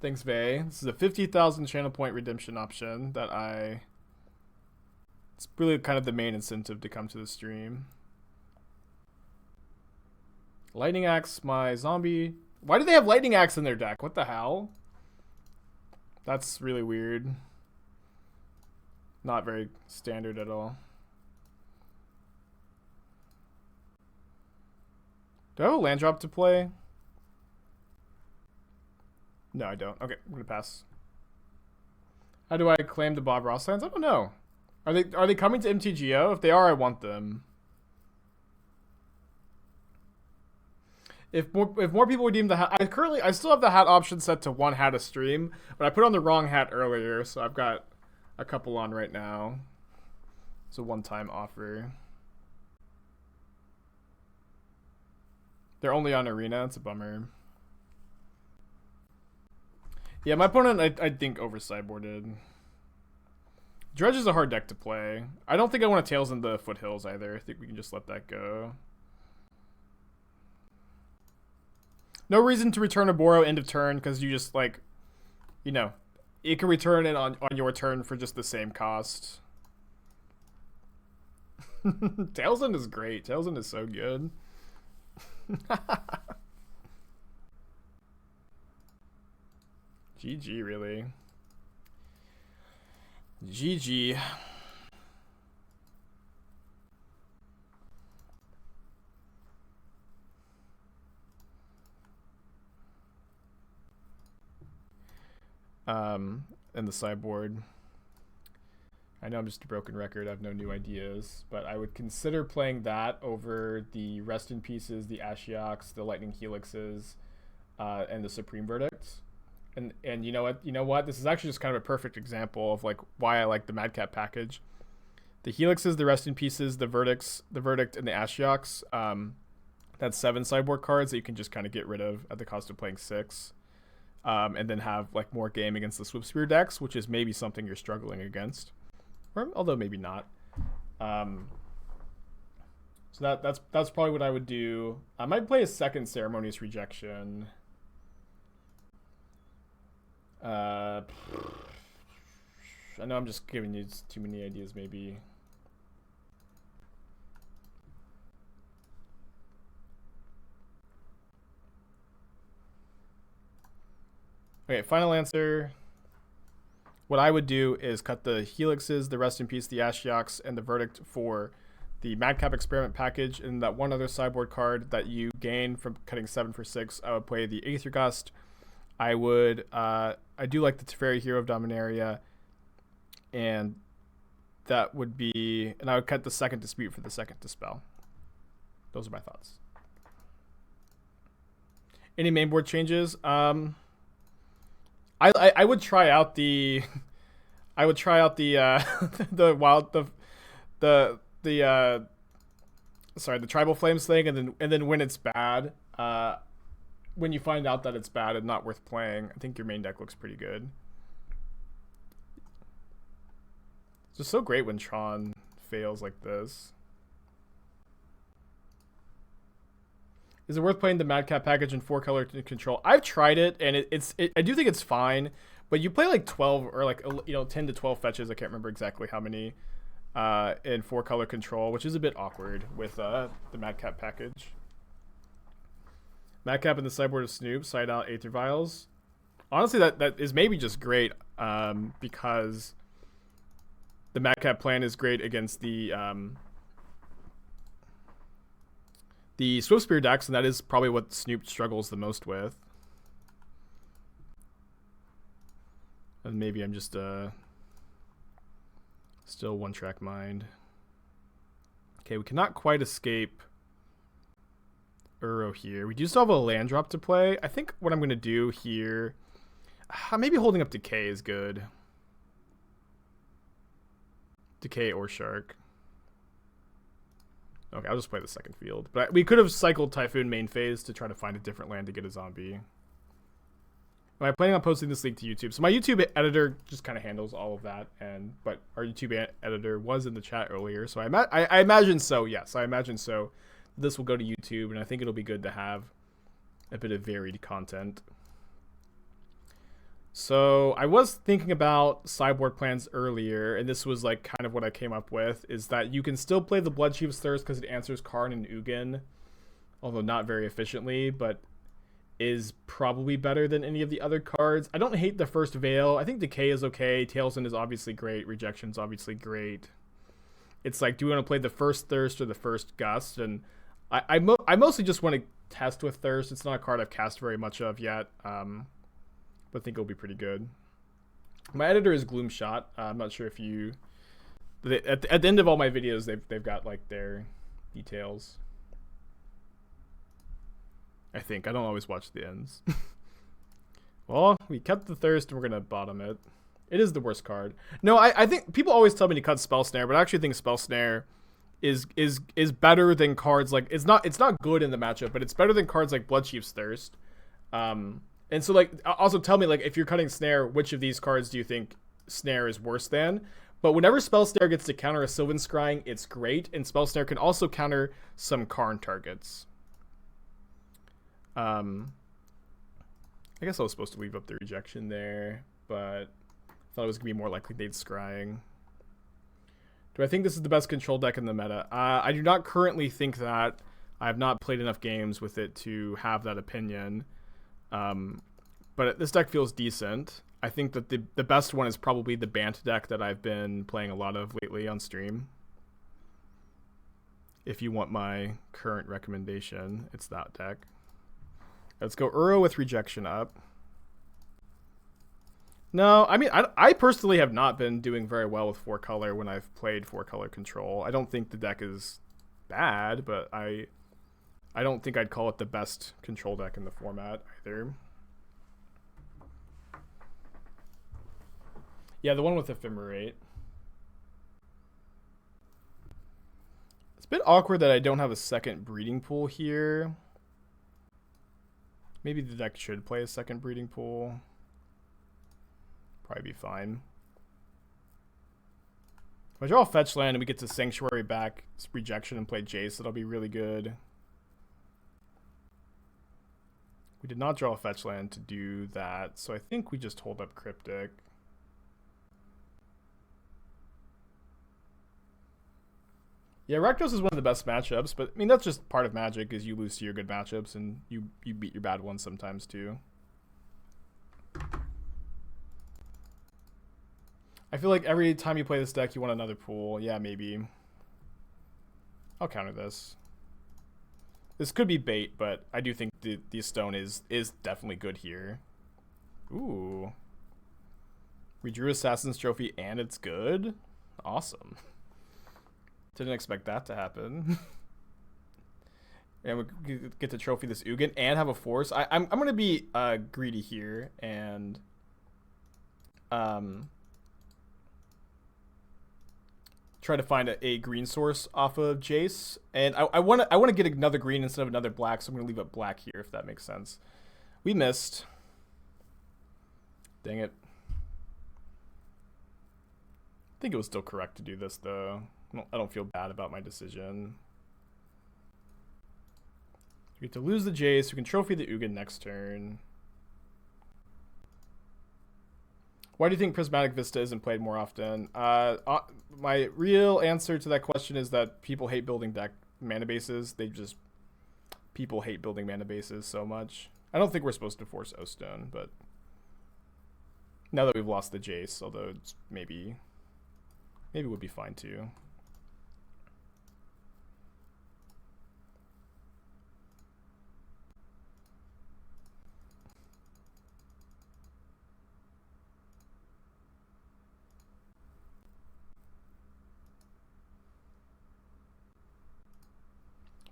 thanks, Vay. This is a 50,000 channel point redemption option that it's really kind of the main incentive to come to the stream. Lightning Axe, my zombie. Why do they have Lightning Axe in their deck? What the hell? That's really weird. Not very standard at all. Do I have a land drop to play? No, I don't. Okay, I'm gonna pass. How do I claim the Bob Ross lands? I don't know. Are they coming to MTGO? If they are, I want them. If more people redeem the hat, I still have the hat option set to 1 hat a stream, but I put on the wrong hat earlier, so I've got a couple on right now. It's a one-time offer. They're only on Arena. It's a bummer. Yeah, my opponent I think over sideboarded. Dredge is a hard deck to play. I don't think I want to Tails in the Foothills either. I think we can just let that go. No reason to return Oboro end of turn because you just like, you know, it can return it on your turn for just the same cost. Tails End is great. Tails End is so good. GG, really. GG. In the sideboard. I know I'm just a broken record. I have no new ideas, but I would consider playing that over the Rest in Pieces, the Ashioks, the Lightning Helixes, and the Supreme Verdict. And you know what? You know what? This is actually just kind of a perfect example of like why I like the Madcap package. The Helixes, the Rest in Pieces, the Verdict, and the Ashioks. That's 7 sideboard cards that you can just kind of get rid of at the cost of playing 6. And then have like more game against the Swift Spear decks, which is maybe something you're struggling against, or although maybe not. So that's probably what I would do. I might play a second Ceremonious Rejection. I know I'm just giving you too many ideas, maybe. Okay, final answer. What I would do is cut the Helixes, the Rest in Peace, the Ashioks, and the Verdict for the Madcap Experiment package, and that one other sideboard card that you gain from cutting 7 for 6. I would play the Aether Gust. I would, I do like the Teferi Hero of Dominaria, and that would be, and I would cut the second Dispute for the second Dispel. Those are my thoughts. Any mainboard changes? I would try out the the Tribal Flames thing, and then when it's bad, when you find out that it's bad and not worth playing, I think your main deck looks pretty good. It's just so great when Tron fails like this. Is it worth playing the Madcap package in 4-color control? I've tried it, and I do think it's fine, but you play like 12 or like 10 to 12 fetches. I can't remember exactly how many in 4-color control, which is a bit awkward with the Madcap package. Madcap in the sideboard of Snoop, side out Aether Vials. Honestly, that is maybe just great, because the Madcap plan is great against the Swiftspear decks, and that is probably what Snoop struggles the most with. And maybe I'm just still one-track mind. Okay, we cannot quite escape Uro here. We do still have a land drop to play. I think what I'm going to do here... maybe holding up Decay is good. Decay or Shark. Okay, I'll just play the second field. But we could have cycled Typhoon main phase to try to find a different land to get a zombie. I'm planning on posting this link to YouTube. So my YouTube editor just kind of handles all of that, but our YouTube editor was in the chat earlier, so I imagine so. Yes, I imagine so. This will go to YouTube, and I think it'll be good to have a bit of varied content. So I was thinking about sideboard plans earlier, and this was like kind of what I came up with, is that you can still play the Bloodchief's Thirst because it answers Karn and Ugin, although not very efficiently, but is probably better than any of the other cards. I don't hate the first Veil. I think Decay is okay. Tailsin is obviously great. Rejection's obviously great. It's like, do we want to play the first Thirst or the first Gust? And I mostly just want to test with Thirst. It's not a card I've cast very much of yet, but I think it'll be pretty good. My editor is Gloomshot. I'm not sure if you... At the end of all my videos, they've got like their details. I think. I don't always watch the ends. Well, we kept the Thirst and we're going to bottom it. It is the worst card. No, I think people always tell me to cut Spell Snare, but I actually think Spell Snare is better than cards like... It's not good in the matchup, but it's better than cards like Bloodchief's Thirst. And so, like, also tell me, like, if you're cutting Snare, which of these cards do you think Snare is worse than? But whenever Spell Snare gets to counter a Sylvan Scrying, it's great. And Spell Snare can also counter some Karn targets. I guess I was supposed to leave up the rejection there, but I thought it was going to be more likely they'd scrying. Do I think this is the best control deck in the meta? I do not currently think that. I have not played enough games with it to have that opinion. But this deck feels decent. I think that the best one is probably the Bant deck that I've been playing a lot of lately on stream. If you want my current recommendation, it's that deck. Let's go Uro with Rejection up. No, I mean, I personally have not been doing very well with 4-color when I've played 4-color control. I don't think the deck is bad, but I don't think I'd call it the best control deck in the format either. Yeah, the one with Ephemerate. It's a bit awkward that I don't have a second breeding pool here. Maybe the deck should play a second breeding pool. Probably be fine. If I draw a fetch land and we get to Sanctuary back, Rejection, and play Jace, that'll be really good. We did not draw a fetch land to do that, so I think we just hold up Cryptic. Yeah, Rakdos is one of the best matchups, but I mean that's just part of Magic, is you lose to your good matchups and you beat your bad ones sometimes too. I feel like every time you play this deck you want another pool. Yeah, maybe. I'll counter this. This could be bait, but I do think the stone is definitely good here. Ooh. We drew Assassin's Trophy and it's good? Awesome. Didn't expect that to happen. And we get to trophy this Ugin and have a force. I'm going to be greedy here and try to find a green source off of Jace. And I want to get another green instead of another black, so I'm going to leave it black here if that makes sense. We missed. Dang it. I think it was still correct to do this though. I don't feel bad about my decision. We get to lose the Jace. We can trophy the Ugin next turn. Why do you think Prismatic Vista isn't played more often? My real answer to that question is that people hate building mana bases. People hate building mana bases so much. I don't think we're supposed to force O-Stone, but Now that we've lost the Jace, although it's maybe would be fine too.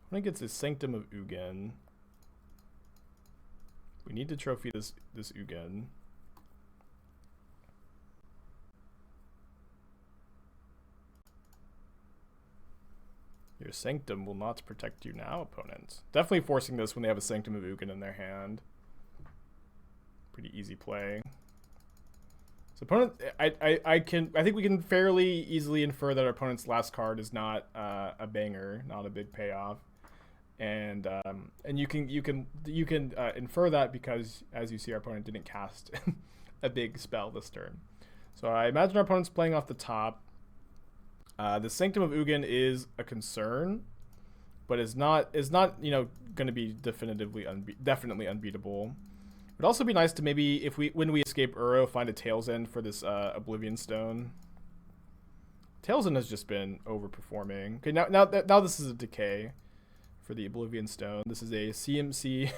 When it gets his Sanctum of Ugin, we need to trophy this Ugin. Your Sanctum will not protect you now, opponent. Definitely forcing this when they have a Sanctum of Ugin in their hand. Pretty easy play. So opponent, I think we can fairly easily infer that our opponent's last card is not a banger, not a big payoff. And you can infer that because, as you see, our opponent didn't cast a big spell this turn. So I imagine our opponent's playing off the top. The Sanctum of Ugin is a concern, but is not going to be definitely unbeatable. It would also be nice to maybe, when we escape Uro, find a Tail's End for this Oblivion Stone. Tail's End has just been overperforming. Okay, now this is a Decay for the Oblivion Stone. This is a CMC.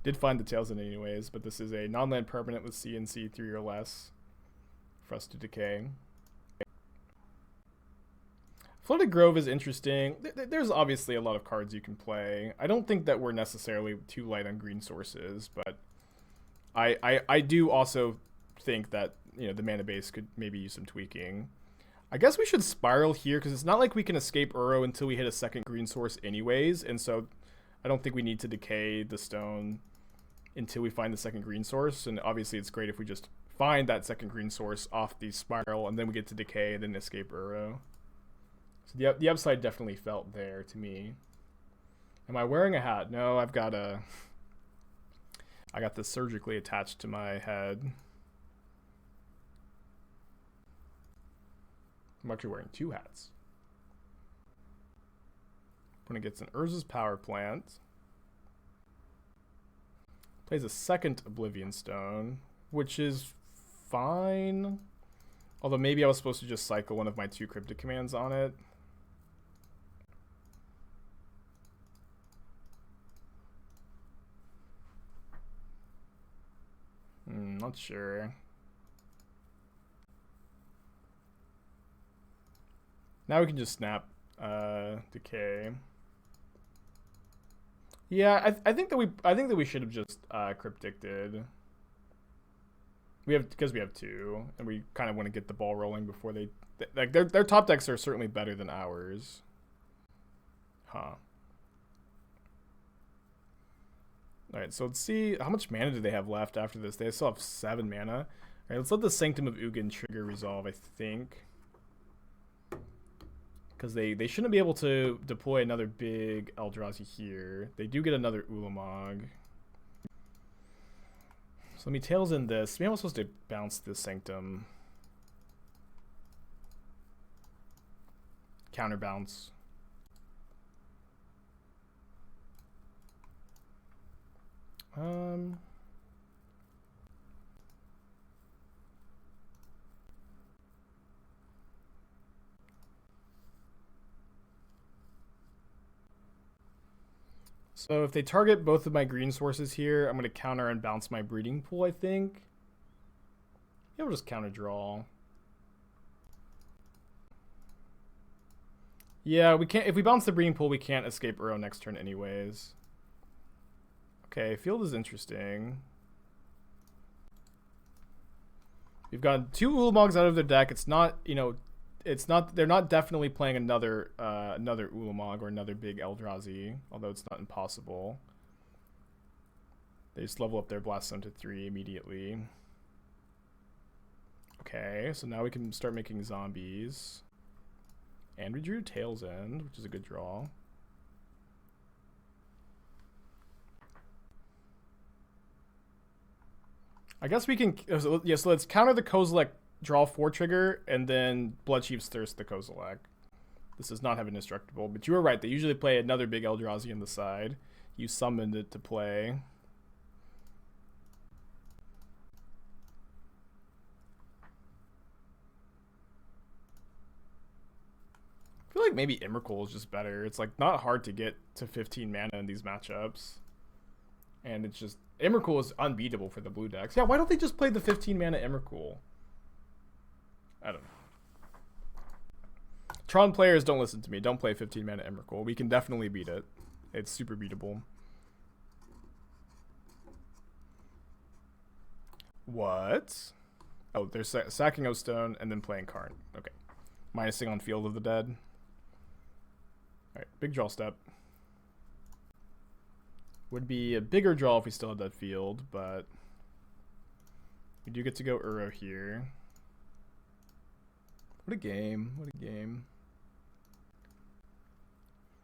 Did find the Tail's End anyways, but this is a non-land permanent with CNC 3 or less for us to Decay. Flooded Grove is interesting. There's obviously a lot of cards you can play. I don't think that we're necessarily too light on green sources, but I do also think that the mana base could maybe use some tweaking. I guess we should Spiral here because it's not like we can escape Uro until we hit a second green source anyways, and so I don't think we need to Decay the stone until we find the second green source. And obviously it's great if we just find that second green source off the Spiral and then we get to Decay and then escape Uro. So the upside definitely felt there to me. Am I wearing a hat? No, I got this surgically attached to my head. I'm actually wearing two hats. When it gets an Urza's Power Plant, plays a second Oblivion Stone, which is fine. Although maybe I was supposed to just cycle one of my 2 Cryptic Commands on it. Not sure. Now we can just snap Decay. Yeah, I think that we should have just Crypticed. Because we have 2, and we kind of want to get the ball rolling before their top decks are certainly better than ours. Huh. Alright, so let's see how much mana do they have left after this. They still have 7 mana. Alright, let's let the Sanctum of Ugin trigger resolve, I think. Because they shouldn't be able to deploy another big Eldrazi here. They do get another Ulamog. So let me Tails in this. Maybe I'm supposed to bounce this Sanctum. Counterbounce. So if they target both of my green sources here, I'm going to counter and bounce my Breeding Pool, I think. Yeah, we'll just counter draw. Yeah, we can't. If we bounce the Breeding Pool, we can't escape Uro next turn anyways. Okay, field is interesting. We've got 2 Ulamogs out of their deck. It's not, it's not. They're not definitely playing another Ulamog or another big Eldrazi, although it's not impossible. They just level up their Blast Zone to 3 immediately. Okay, so now we can start making zombies. And we drew Tail's End, which is a good draw. I guess we can, so let's counter the Kozilek draw 4 trigger, and then Bloodchief's Thirst the Kozilek. This does not have an Indestructible, but you were right, they usually play another big Eldrazi on the side. You summoned it to play. feel like maybe Emrakul is just better. It's like not hard to get to 15 mana in these matchups. And it's just, Emrakul is unbeatable for the blue decks. Yeah, why don't they just play the 15 mana Emrakul? I don't know. Tron players, don't listen to me. Don't play 15 mana Emrakul. We can definitely beat it. It's super beatable. What? Oh, they're sacking O-Stone and then playing Karn. Okay. Minusing on Field of the Dead. Alright, big draw step. Would be a bigger draw if we still had that field, but we do get to go Uro here. What a game. What a game.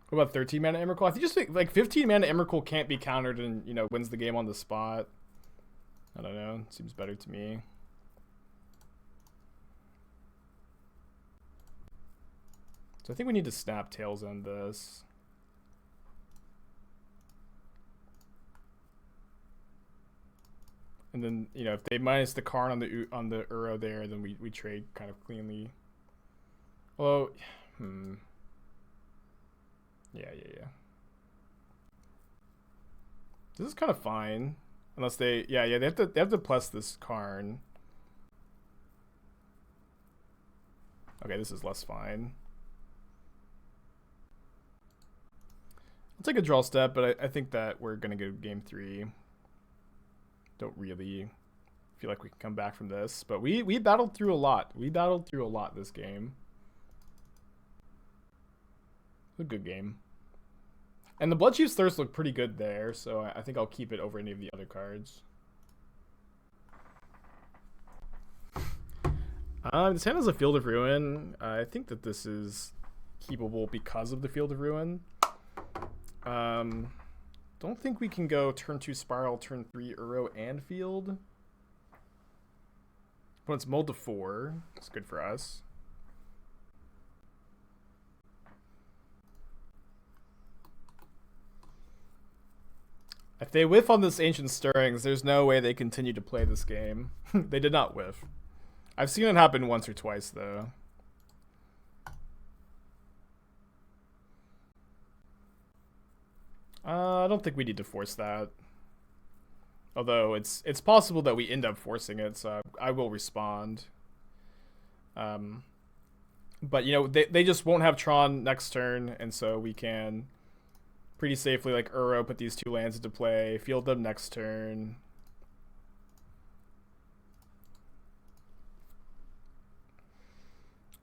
What about 13 mana Emrakul? I think just like 15 mana Emrakul can't be countered and, you know, wins the game on the spot. I don't know. It seems better to me. So I think we need to snap Tails on this. And then, you know, if they minus the Karn on the Uro there, then we trade kind of cleanly. Well, Yeah. This is kind of fine. Unless they they have to plus this Karn. Okay, this is less fine. I'll take a draw step, but I think that we're gonna go game 3. Don't really feel like we can come back from this, but we battled through a lot. We battled through a lot this game. A good game. And the Bloodchief's Thirst looked pretty good there, so I think I'll keep it over any of the other cards. This hand has a Field of Ruin. I think that this is keepable because of the Field of Ruin. Don't think we can go turn 2 Spiral, turn 3 Uro and Field. But it's mulled to 4. It's good for us. If they whiff on this Ancient Stirrings, there's no way they continue to play this game. They did not whiff. I've seen it happen once or twice, though. I don't think we need to force that. Although it's possible that we end up forcing it, so I will respond. But, you know, they just won't have Tron next turn, and so we can pretty safely, like, Uro, put these 2 lands into play, field them next turn.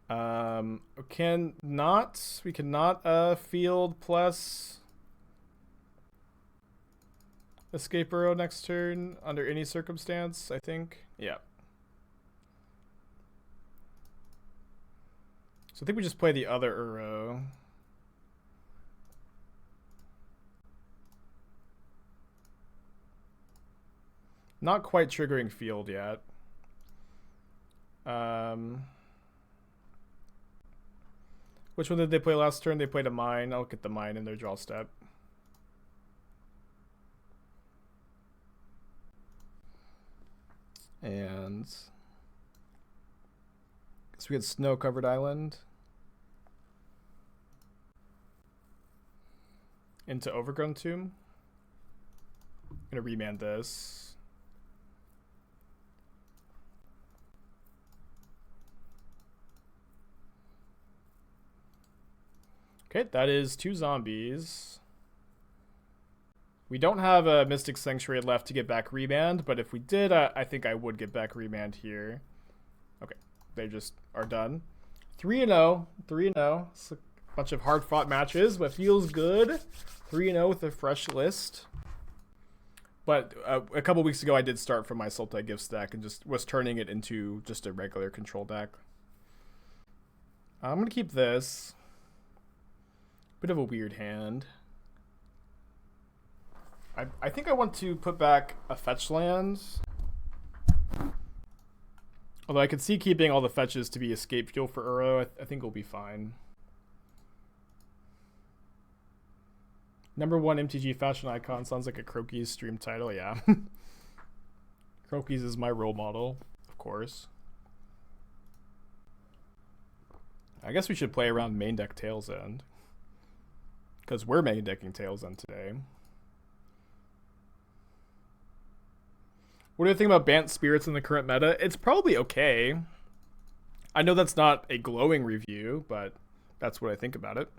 We cannot field plus escape Uro next turn under any circumstance, I think. Yeah. So I think we just play the other Uro. Not quite triggering field yet. Which one did they play last turn? They played a mine. I'll get the mine in their draw step. And guess we had Snow-Covered Island into Overgrown Tomb. I'm gonna remand this. Okay, that is 2 zombies. We don't have a Mystic Sanctuary left to get back Remand, but if we did, I think I would get back Remand here. Okay, they just are done. 3-0. 3-0. It's a bunch of hard-fought matches, but feels good. 3-0 with a fresh list. But a couple weeks ago, I did start from my Sultai gift stack and just was turning it into just a regular control deck. I'm going to keep this. Bit of a weird hand. I think I want to put back a fetch land. Although I could see keeping all the fetches to be escape fuel for Uro. I think we'll be fine. #1 MTG fashion icon sounds like a Crokies stream title, yeah. Crokies is my role model, of course. I guess we should play around main deck Tails End. Because we're main decking Tails End today. What do you think about Bant Spirits in the current meta? It's probably okay. I know that's not a glowing review, but that's what I think about it.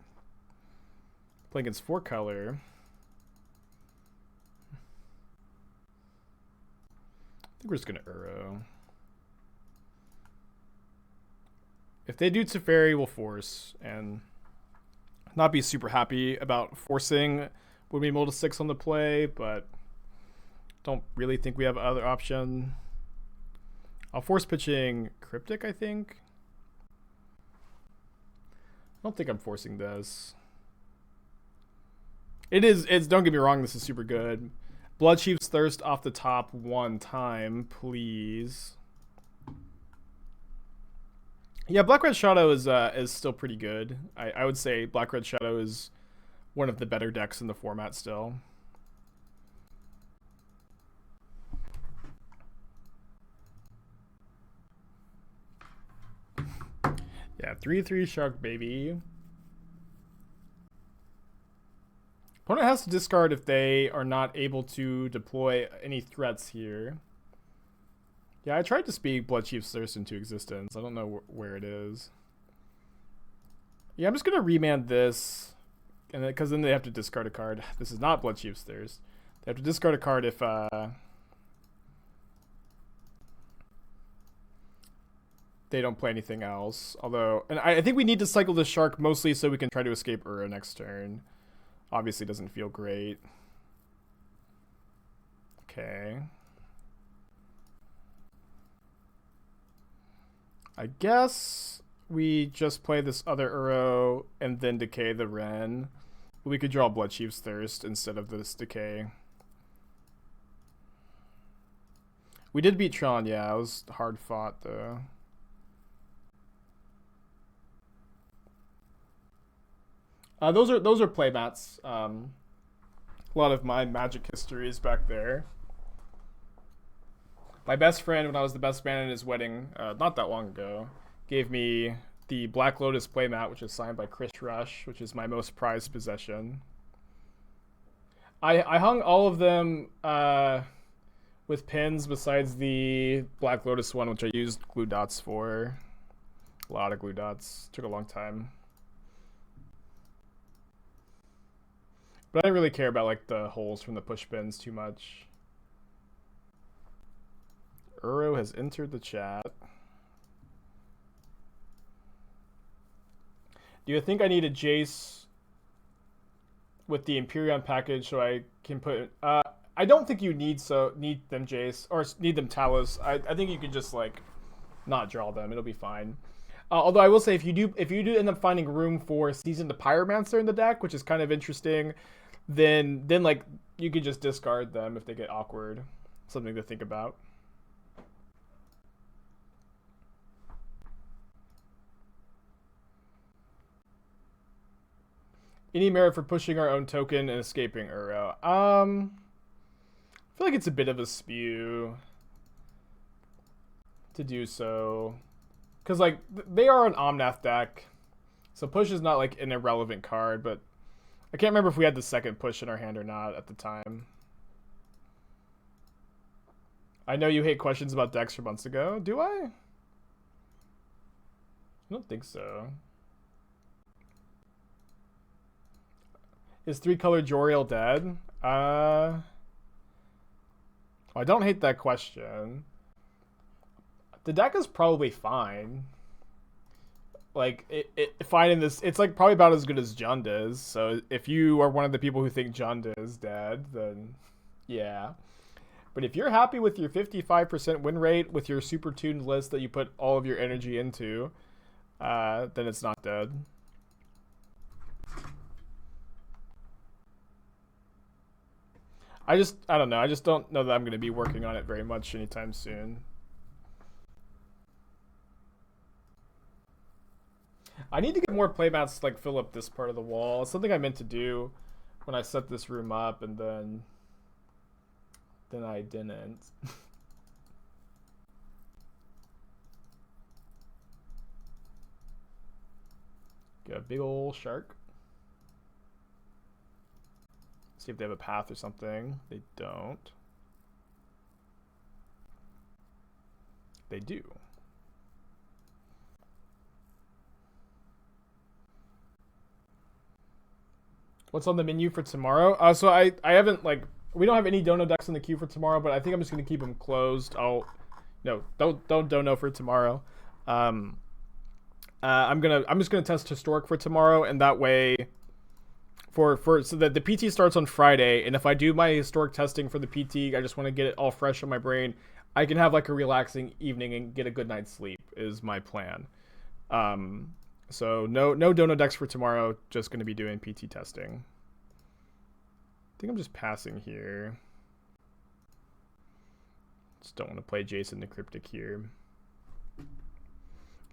Playing against 4-color. I think we're just going to Uro. If they do Teferi, we'll force. And not be super happy about forcing when we mold a 6 on the play, but don't really think we have other option. I'll force pitching Cryptic, I think. I don't think I'm forcing this. It's don't get me wrong, this is super good. Bloodchief's Thirst off the top one time, please. Yeah, Black Red Shadow is still pretty good. I would say Black Red Shadow is one of the better decks in the format still. Yeah, 3/3 Shark baby. Opponent has to discard if they are not able to deploy any threats here. Yeah, I tried to speak Bloodchief's Thirst into existence. I don't know where it is. Yeah, I'm just gonna remand this, and because then they have to discard a card. This is not Bloodchief's Thirst. They have to discard a card if they don't play anything else. Although, and I think we need to cycle the Shark mostly so we can try to escape Uro next turn. Obviously doesn't feel great. Okay. I guess we just play this other Uro and then Decay the Ren. We could draw Bloodchief's Thirst instead of this Decay. We did beat Tron, yeah. It was hard fought though. Those are playmats. A lot of my Magic history is back there. My best friend, when I was the best man at his wedding, not that long ago, gave me the Black Lotus playmat, which is signed by Chris Rush, which is my most prized possession. I hung all of them with pins besides the Black Lotus one, which I used glue dots for. A lot of glue dots. Took a long time. But I didn't really care about like the holes from the push pins too much. Uro has entered the chat. Do you think I need a Jace with the Empyrean package so I can put... I don't think you need them Jace, or need them Talos. I think you can just like not draw them. It'll be fine. Although I will say if you do end up finding room for Seasoned Pyromancer in the deck, which is kind of interesting, then like you could just discard them if they get awkward. Something to think about. Any merit for pushing our own token and escaping Uro? I feel like it's a bit of a spew to do so. Because, like, they are an Omnath deck. So push is not, like, an irrelevant card, but I can't remember if we had the second push in our hand or not at the time. I know you hate questions about decks from months ago. Do I? I don't think so. Is 3-color Joriel dead? I don't hate that question. The deck is probably fine. Like, fine in this... It's, like, probably about as good as Jund is. So, if you are one of the people who think Jund is dead, then... yeah. But if you're happy with your 55% win rate with your super tuned list that you put all of your energy into, then it's not dead. I don't know. I just don't know that I'm going to be working on it very much anytime soon. I need to get more playmats to like fill up this part of the wall. It's something I meant to do when I set this room up, and then I didn't. Get a big old shark. See if they have a path or something. They don't. They do. What's on the menu for tomorrow? So I haven't, like, we don't have any dono decks in the queue for tomorrow, but I think I'm just gonna keep them closed. Don't dono for tomorrow. I'm just gonna test historic for tomorrow, and that way, so that the PT starts on Friday, and if I do my historic testing for the PT, I just want to get it all fresh in my brain. I can have like a relaxing evening and get a good night's sleep is my plan. So no dono decks for tomorrow. Just going to be doing PT testing. I think I'm just passing here. Just don't want to play Jace in the Cryptic here.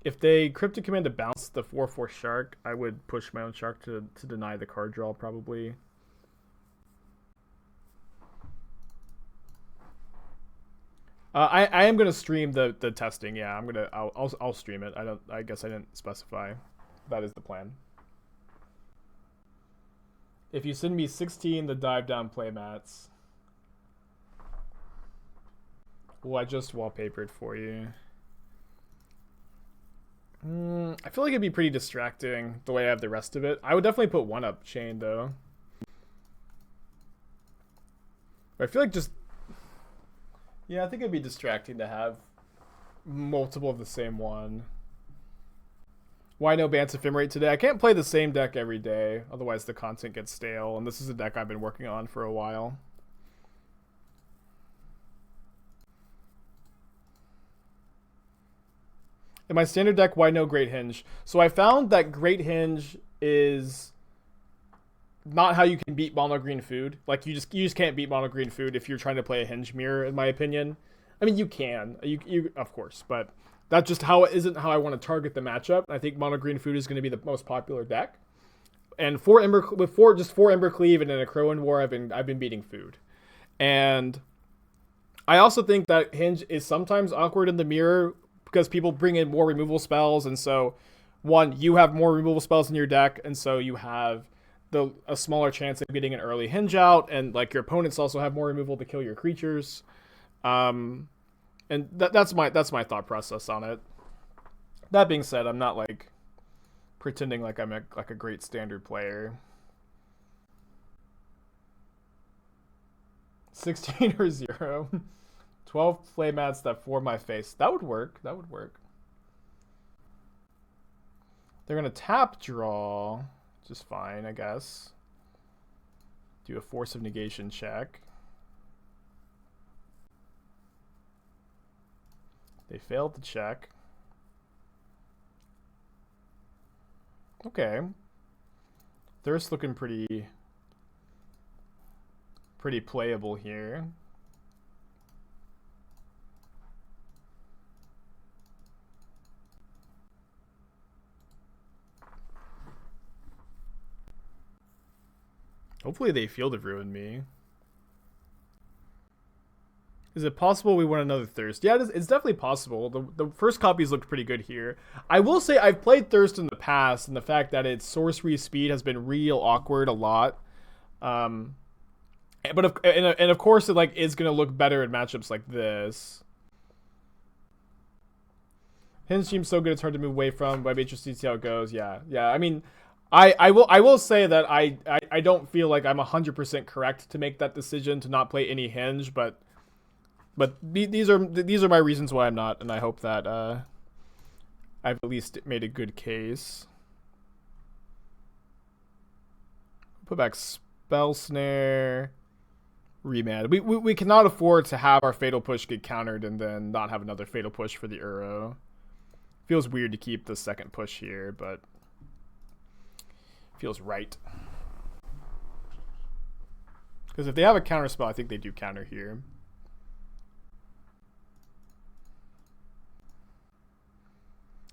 If they Cryptic Command to bounce the 4/4 Shark, I would push my own Shark to deny the card draw probably. I am gonna stream the testing. Yeah, I'll stream it. I guess I didn't specify. That is the plan. If you send me 16 the dive down playmats, well, I just wallpapered for you. I feel like it'd be pretty distracting the way I have the rest of it. I would definitely put one up chain though. But I feel like just, yeah, I think it'd be distracting to have multiple of the same one. Why no Bance Ephemerate today? I can't play the same deck every day, otherwise the content gets stale, and this is a deck I've been working on for a while. In my standard deck, why no Great Hinge? So I found that Great Hinge is not how you can beat mono green food. Like you just can't beat mono green food if you're trying to play a Hinge mirror, in my opinion. I mean, you can, you of course, but that's just how it isn't how I want to target the matchup. I think mono green food is going to be the most popular deck. And four Ember Cleave and in a Crowan War, I've been beating food. And I also think that Hinge is sometimes awkward in the mirror because people bring in more removal spells, and so one, you have more removal spells in your deck, and so you have a smaller chance of getting an early Hinge out, and like your opponents also have more removal to kill your creatures. And that's my thought process on it. That being said, I'm not like pretending like I'm a great standard player. 16 or 0. 12 playmats that for my face. That would work. That would work. They're gonna tap draw, just fine, I guess. Do a Force of Negation check. They failed to check. Okay. Thirst looking pretty playable here. Hopefully they Field of Ruin me. Is it possible we want another Thirst? Yeah, it's definitely possible. The first copies looked pretty good here. I will say I've played Thirst in the past, and the fact that its sorcery speed has been real awkward a lot. But of course it is gonna look better in matchups like this. Hinge seems so good it's hard to move away from, but I'd be interested to see how it goes. Yeah. I mean, I will say that I don't feel like I'm 100% correct to make that decision to not play any Hinge, but these are my reasons why I'm not, and I hope that I've at least made a good case. Put back Spell Snare, Remand. We cannot afford to have our Fatal Push get countered and then not have another Fatal Push for the Uro. Feels weird to keep the second push here, but feels right. Because if they have a counter spell, I think they do counter here.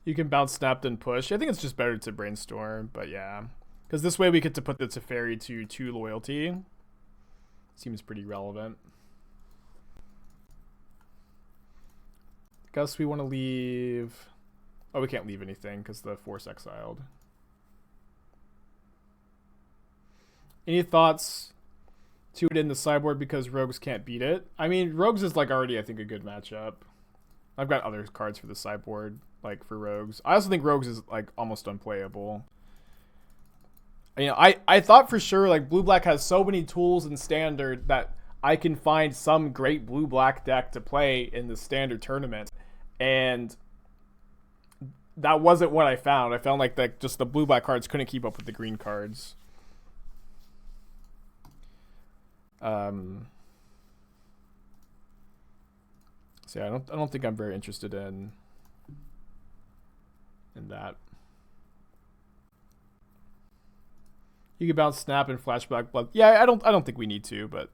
You can bounce Snap then push. I think it's just better to Brainstorm, but yeah. Because this way we get to put the Teferi to 2 loyalty. Seems pretty relevant. Guess we want to leave... Oh, we can't leave anything because the Force exiled. Any thoughts to it in the sideboard because Rogues can't beat it? I mean, Rogues is like already, I think, a good matchup. I've got other cards for the sideboard, like for Rogues. I also think Rogues is like almost unplayable. You know, I thought for sure like blue-black has so many tools in standard that I can find some great blue-black deck to play in the standard tournament. And that wasn't what I found. I found like that just the blue-black cards couldn't keep up with the green cards. So yeah, I don't think I'm very interested in that. You can bounce Snap and Flashback Blood. Yeah, I don't think we need to, but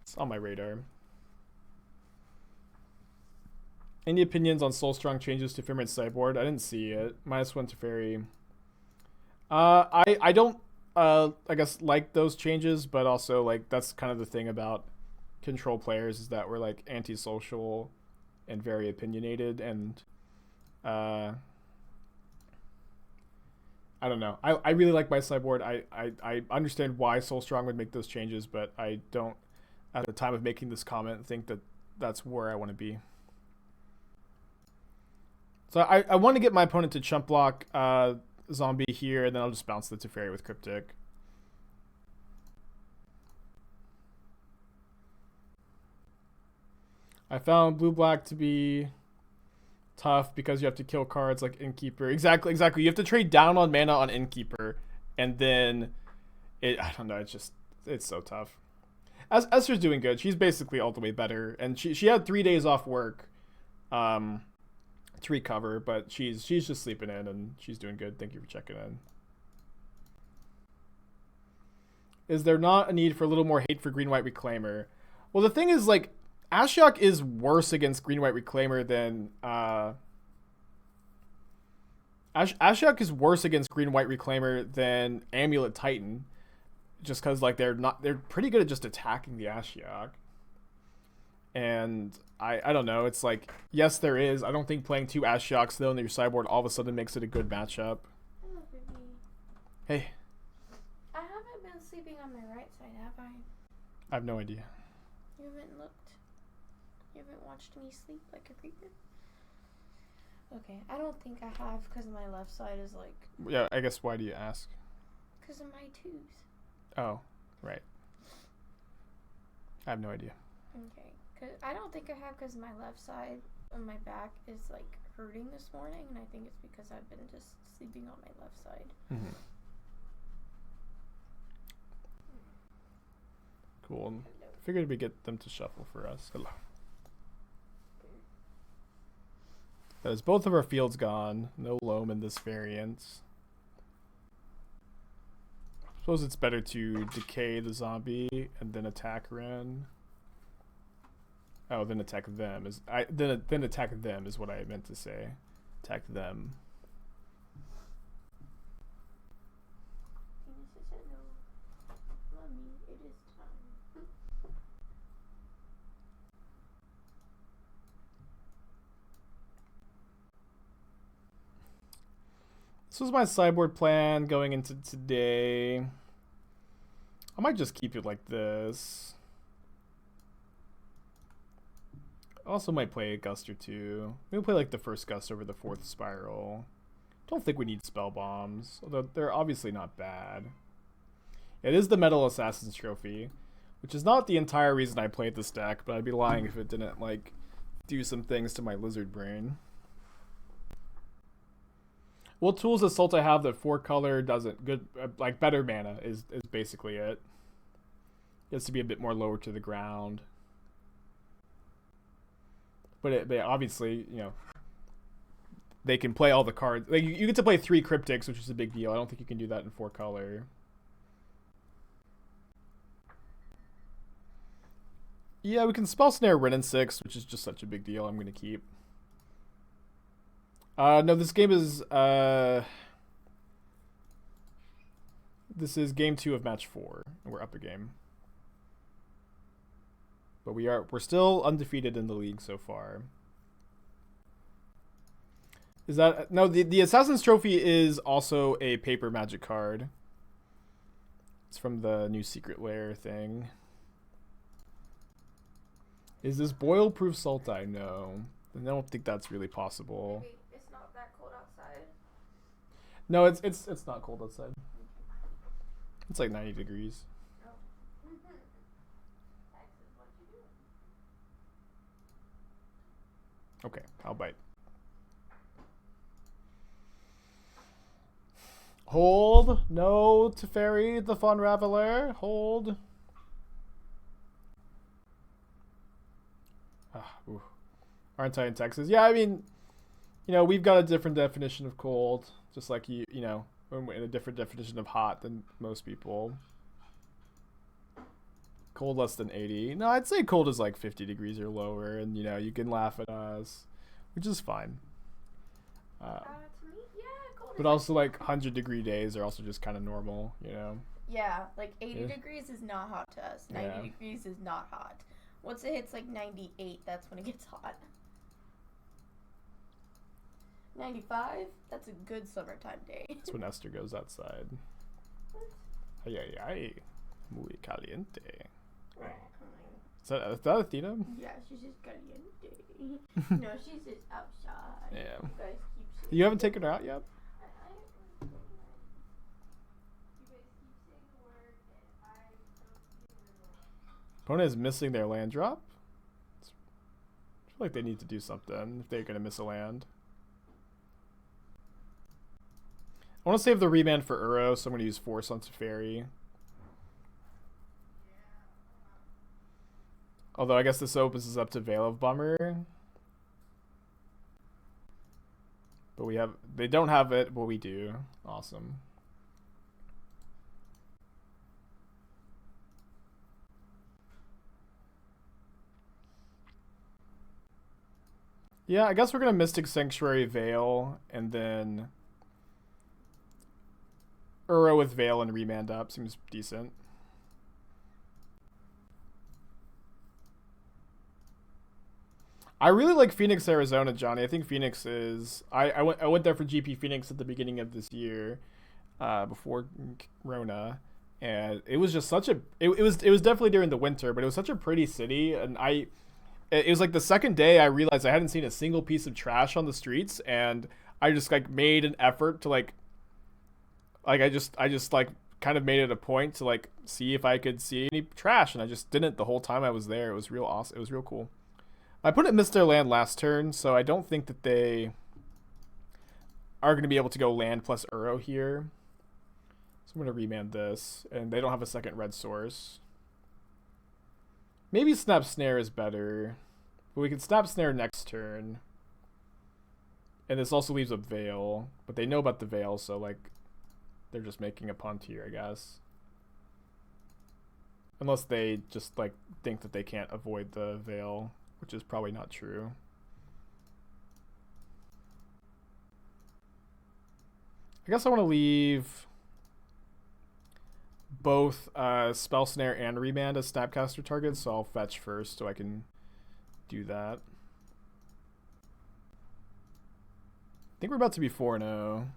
it's on my radar. Any opinions on Soulstrong changes to Firmament sideboard? I didn't see it. -1 to Fairy. I don't I guess like those changes, but also like that's kind of the thing about control players is that we're like antisocial and very opinionated, and I don't know. I really like my sideboard. I understand why Soulstrong would make those changes, but I don't at the time of making this comment think that that's where I want to be. So I want to get my opponent to chump block zombie here, and then I'll just bounce the Teferi with Cryptic. I found blue-black to be tough because you have to kill cards like Innkeeper. Exactly. You have to trade down on mana on Innkeeper, and then I don't know, it's so tough. Esther's doing good. She's basically all the way better, and she had 3 days off work to recover, but she's just sleeping in and she's doing good. Thank you for checking in. Is there not a need for a little more hate for green-white Reclaimer? Well, the thing is, like, Ashiok is worse against green-white Reclaimer than Ashiok is worse against green-white Reclaimer than Amulet Titan, just because like they're pretty good at just attacking the Ashiok. And I don't know, it's like, yes, there is. I don't think playing 2 Ashioks though in your sideboard all of a sudden makes it a good matchup. Hello, baby. Hey. I haven't been sleeping on my right side, have I? I have no idea. You haven't looked? You haven't watched me sleep like a creeper? Okay, I don't think I have, because my left side is like... Yeah, I guess why do you ask? Because of my twos. Oh, right. I have no idea. Okay, cause I don't think I have, because my left side of my back is like hurting this morning, and I think it's because I've been just sleeping on my left side. Mm-hmm. Cool. Figured we'd get them to shuffle for us. Hello. That is both of our fields gone. No loam in this variant. Suppose it's better to decay the zombie and then attack Ren. Oh, then attack them then attack them is what I meant to say. Attack them. Mommy, it is time. This was my sideboard plan going into today. I might just keep it like this. I also might play a gust or two. Maybe play like the first gust over the 4th spiral. Don't think we need spell bombs, although they're obviously not bad. It is the Metal Assassin's Trophy, which is not the entire reason I played this deck, but I'd be lying if it didn't like do some things to my lizard brain. What tools does Sultai have that 4-color doesn't? Good, like better mana is basically it. It has to be a bit more lower to the ground. But obviously, you know, they can play all the cards. Like you get to play 3 Cryptics, which is a big deal. I don't think you can do that in 4-color. Yeah, we can Spell Snare Ren in 6, which is just such a big deal. I'm going to keep. No, this game is this is game 2 of match 4, and we're up a game. But we're still undefeated in the league so far. Is that no? The Assassin's Trophy is also a paper Magic card. It's from the new secret lair thing. Is this boil-proof Sultai? No. I don't think that's really possible. Maybe it's not that cold outside. No, it's not cold outside. It's like 90 degrees. Oh. Texas, what you doing? Okay, I'll bite. Hold. No to Teferi, the Fun Raveler. Hold. Aren't I in Texas? Yeah, I mean, you know, we've got a different definition of cold, just like you know, we're in a different definition of hot than most people. Cold less than 80. No, I'd say cold is like 50 degrees or lower, and you know, you can laugh at us, which is fine. To me, yeah, cold. But also, like 100-degree days are also just kind of normal, you know. Yeah, like 80 Yeah. degrees is not hot to us. 90 Yeah. degrees is not hot. Once it hits like 98, that's when it gets hot. 95, that's a good summertime day. That's when Esther goes outside. Ay ay ay, muy caliente. Is that Athena? Yeah, she's just caliente. No, she's just outside. Yeah. You guys keep saying You haven't taken her out yet? You guys keep saying the word and I don't see the Opponent is missing their land drop. I feel like they need to do something if they're gonna miss a land. I want to save the Remand for Uro, so I'm gonna use Force on Teferi. Although I guess this opens us up to Veil of Bummer. But they don't have it, but we do. Awesome. Yeah, I guess we're gonna Mystic Sanctuary Veil, and then Uro with Veil and Remand up. Seems decent. I really like Phoenix, Arizona, Johnny. I think Phoenix is. I went there for GP Phoenix at the beginning of this year, before Rona, and it was just such a. It was definitely during the winter, but it was such a pretty city, and it was like the second day I realized I hadn't seen a single piece of trash on the streets, and I just like made an effort to like I just like kind of made it a point to like see if I could see any trash, and I just didn't the whole time I was there. It was real awesome. It was real cool. I put it missed their land last turn, so I don't think that they are going to be able to go land plus Uro here. So I'm going to remand this, and they don't have a second red source. Maybe Snap Snare is better, but we can Snap Snare next turn. And this also leaves a Veil, but they know about the Veil, so like they're just making a punt here, I guess. Unless they just like think that they can't avoid the Veil, which is probably not true. I guess I want to leave both Spell Snare and Remand as Snapcaster targets, so I'll fetch first so I can do that. I think we're about to be 4-0.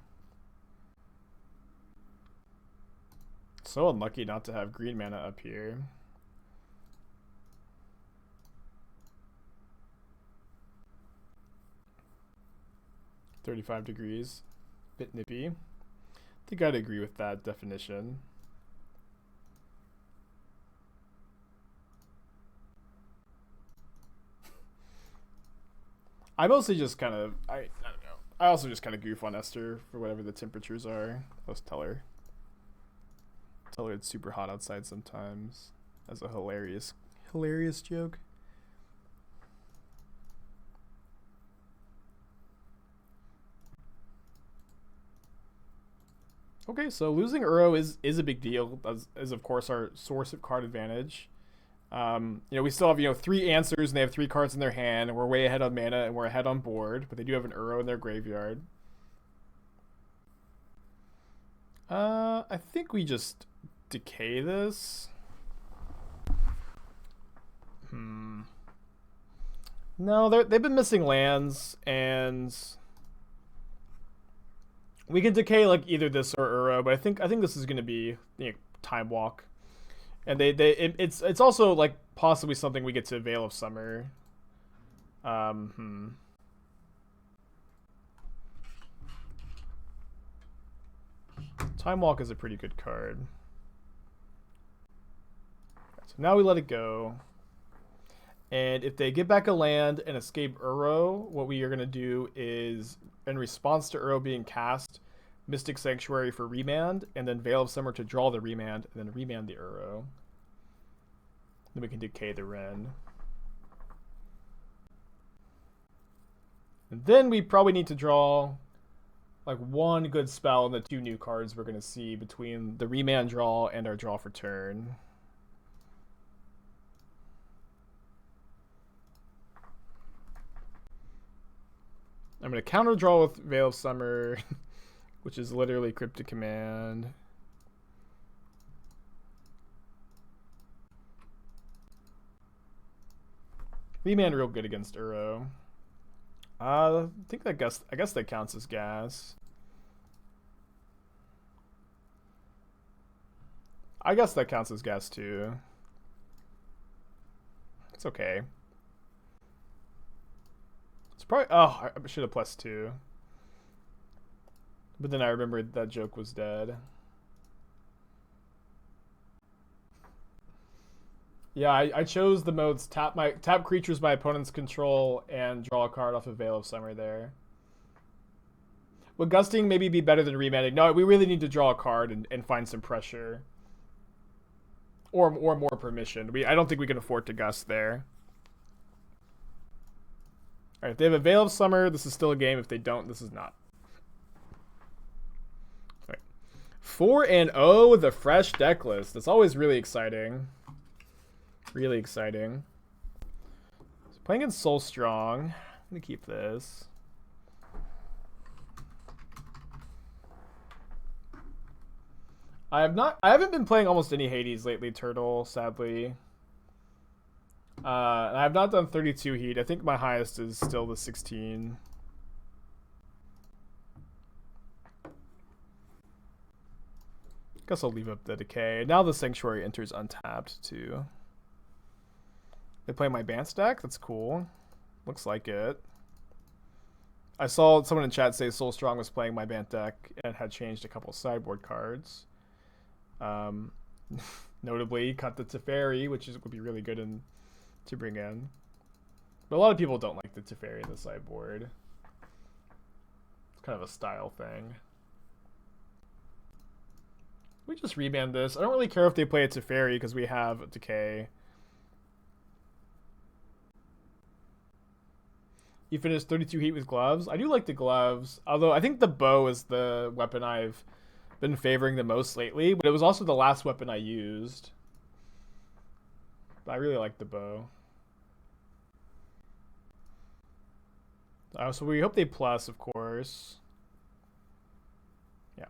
So unlucky not to have green mana up here. "35 degrees. Bit nippy." I think I'd agree with that definition. I mostly just kind of, I don't know. I also just kind of goof on Esther for whatever the temperatures are. Let's tell her. Tell her it's super hot outside sometimes as a hilarious joke. Okay, so losing Uro is a big deal, as of course our source of card advantage. We still have 3 answers, and they have 3 cards in their hand, and we're way ahead on mana, and we're ahead on board, but they do have an Uro in their graveyard. I think we just decay this. No, they've been missing lands, and we can decay like either this or Uro, but I think this is going to be Time Walk. And it's also like possibly something we get to Veil of Summer. Time Walk is a pretty good card. So now we let it go. And if they get back a land and escape Uro, what we are going to do is, in response to Uro being cast, Mystic Sanctuary for Remand, and then Veil of Summer to draw the Remand, and then Remand the Uro. Then we can Decay the Ren. And then we probably need to draw like one good spell in the 2 new cards we're going to see between the Remand draw and our draw for turn. I'm going to counter draw with Veil of Summer, which is literally Cryptic Command. Remand real good against Uro. I think I guess that counts as gas. I guess that counts as gas too. It's okay. It's probably... Oh, I should have +2. But then I remembered that joke was dead. Yeah, I chose the modes tap creatures my opponent's control and draw a card off of Veil of Summer there. Would Gusting maybe be better than Remanding? No, we really need to draw a card and find some pressure. Or more permission. I don't think we can afford to Gust there. Alright, if they have a Veil of Summer, this is still a game. If they don't, this is not. Alright. 4-0, the fresh deck list. That's always really exciting. Really exciting. So playing in Soul Strong. I'm gonna keep this. I haven't been playing almost any Hades lately, Turtle, sadly. And I have not done 32 Heat. I think my highest is still the 16. Guess I'll leave up the Decay. Now the Sanctuary enters untapped too. They play my Bance deck? That's cool. Looks like it. I saw someone in chat say Soul Strong was playing my Bant deck and had changed a couple sideboard cards. Notably, cut the Teferi, which would be really good to bring in. But a lot of people don't like the Teferi in the sideboard. It's kind of a style thing. We just remand this. I don't really care if they play a Teferi because we have a Decay. You finished 32 Heat with gloves? I do like the gloves, although I think the bow is the weapon I've been favoring the most lately, but it was also the last weapon I used. But I really like the bow. So we hope they plus, of course. Yeah.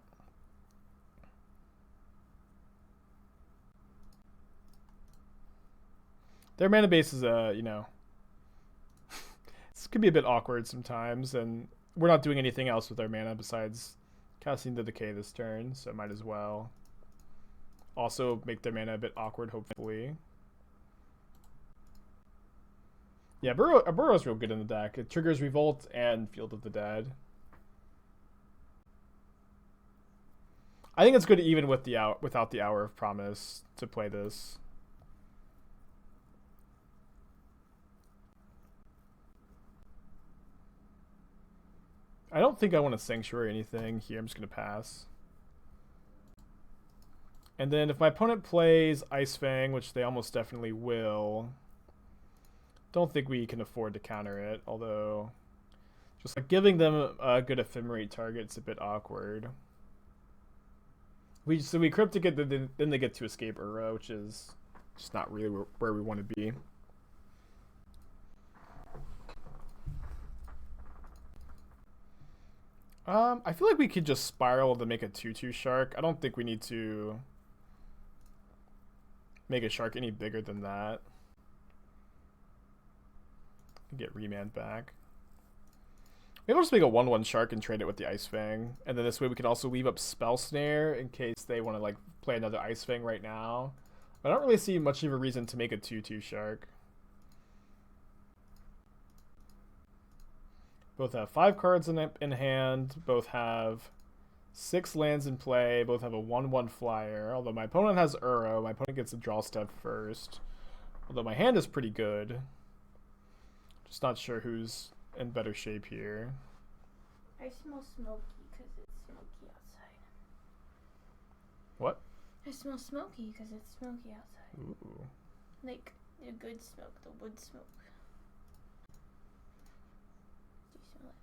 Their mana base is, you know... This could be a bit awkward sometimes, and we're not doing anything else with our mana besides casting the Decay this turn, so might as well. Also make their mana a bit awkward, hopefully. Yeah, Oboro's real good in the deck. It triggers Revolt and Field of the Dead. I think it's good even with without the Hour of Promise to play this. I don't think I want to Sanctuary anything here. I'm just going to pass. And then if my opponent plays Ice Fang, which they almost definitely will, don't think we can afford to counter it, although just like giving them a good Ephemerate target, it's a bit awkward. We Cryptic it, then they get to escape Uro, which is just not really where we want to be. I feel like we could just spiral to make a 2/2 shark. I don't think we need to make a shark any bigger than that. Get Remand back. Maybe I'll just make a 1/1 shark and trade it with the Ice Fang. And then this way we can also leave up Spell Snare in case they want to like play another Ice Fang right now. But I don't really see much of a reason to make a 2/2 Shark. Both have 5 cards in hand. Both have 6 lands in play. Both have a 1/1 flyer. Although my opponent has Uro. My opponent gets a draw step first. Although my hand is pretty good. Just not sure who's in better shape here. I smell smoky because it's smoky outside. What? I smell smoky because it's smoky outside. Ooh. Like the good smoke, the wood smoke. Do you smell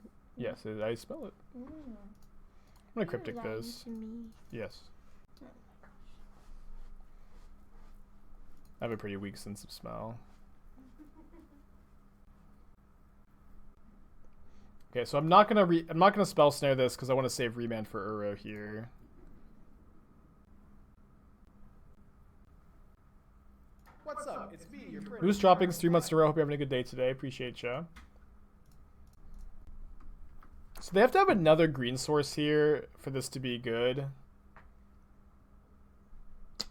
it? Yes, I smell it. Ooh. I'm gonna Cryptic You're lying this. to me. Yes. Oh my gosh. I have a pretty weak sense of smell. Okay, so I'm not gonna Spell Snare this because I want to save Remand for Uro here. What's up? It's me, your friend. Who's dropping 3 months in a row? Hope you're having a good day today. Appreciate ya. So they have to have another green source here for this to be good.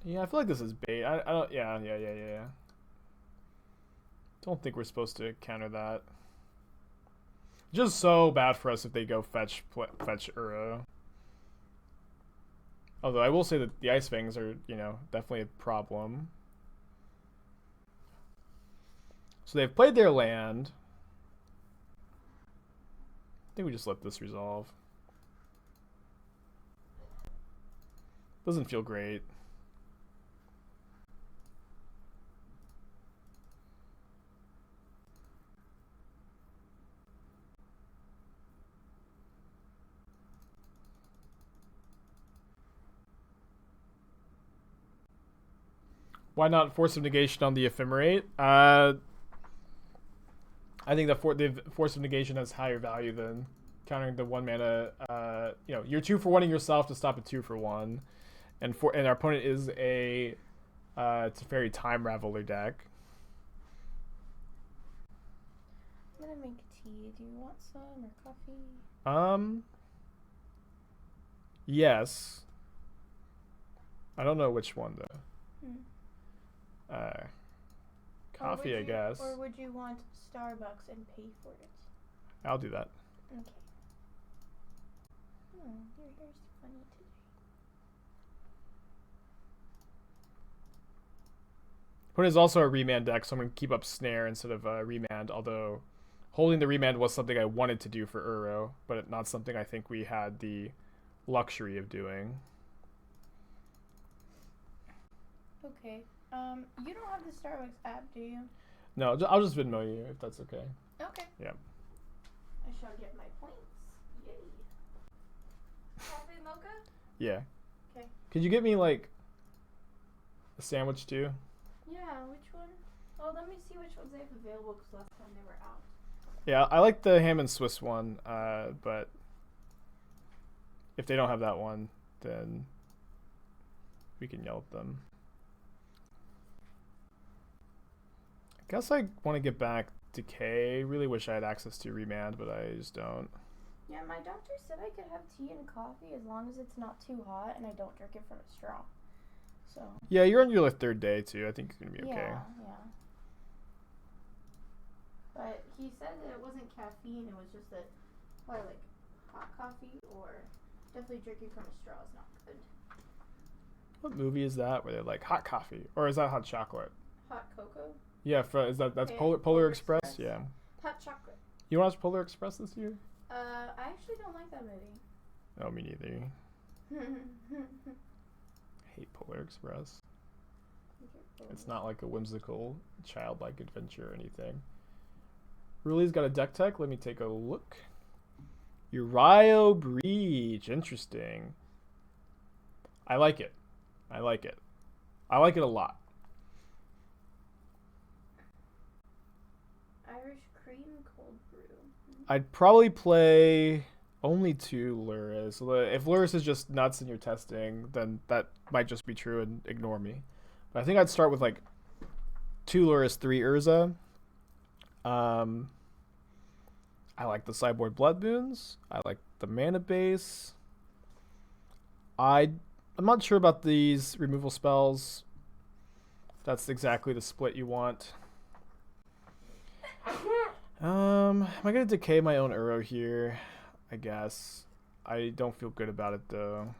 Yeah, I feel like this is bait. I don't. Yeah. Don't think we're supposed to counter that. Just so bad for us if they go fetch Uro. Although I will say that the Ice Fangs are, definitely a problem. So they've played their land. I think we just let this resolve. Doesn't feel great. Why not Force of Negation on the Ephemerate? I think that the Force of Negation has higher value than countering the 1 mana. You're 2-for-1ing yourself to stop a 2-for-1, and our opponent is a Teferi Time Raveler deck. I'm gonna make tea. Do you want some or coffee? Yes. I don't know which one though. Coffee, I guess. Or would you want Starbucks and pay for it? I'll do that. Okay. Your hair's funny today. Opponent is also a Remand deck, so I'm going to keep up Snare instead of Remand, although holding the Remand was something I wanted to do for Uro, but not something I think we had the luxury of doing. Okay. You don't have the Starbucks app, do you? No, I'll just Venmo you if that's okay. Okay. Yeah. I shall get my points. Yay. Coffee mocha? Yeah. Okay. Could you get me like a sandwich too? Yeah, which one? Oh, let me see which ones they have available because last time they were out. Yeah, I like the ham and Swiss one, but if they don't have that one, then we can yell at them. I guess I want to get back Decay. Really wish I had access to Remand, but I just don't. Yeah, my doctor said I could have tea and coffee as long as it's not too hot and I don't drink it from a straw. So. Yeah, you're on your 3rd day too. I think you're gonna be okay. Yeah. But he said that it wasn't caffeine. It was just that, like hot coffee or definitely drinking from a straw is not good. What movie is that where they're like hot coffee, or is that hot chocolate? Hot cocoa. Yeah, that's Okay, Polar Express. Yeah. Hot chocolate. You watch Polar Express this year? I actually don't like that movie. Oh, me neither. I hate Polar Express. It's not like a whimsical, childlike adventure or anything. Ruli's got a deck tech. Let me take a look. Uriel Breach. Interesting. I like it. I like it a lot. Irish cream cold brew. I'd probably play only 2 Luris. If Luris is just nuts in your testing, then that might just be true and ignore me. But I think I'd start with like 2 Luris, 3 Urza. I like the sideboard Blood Boons. I like the mana base. I'm not sure about these removal spells. That's exactly the split you want. Am I gonna decay my own Uro here? I guess. I don't feel good about it though,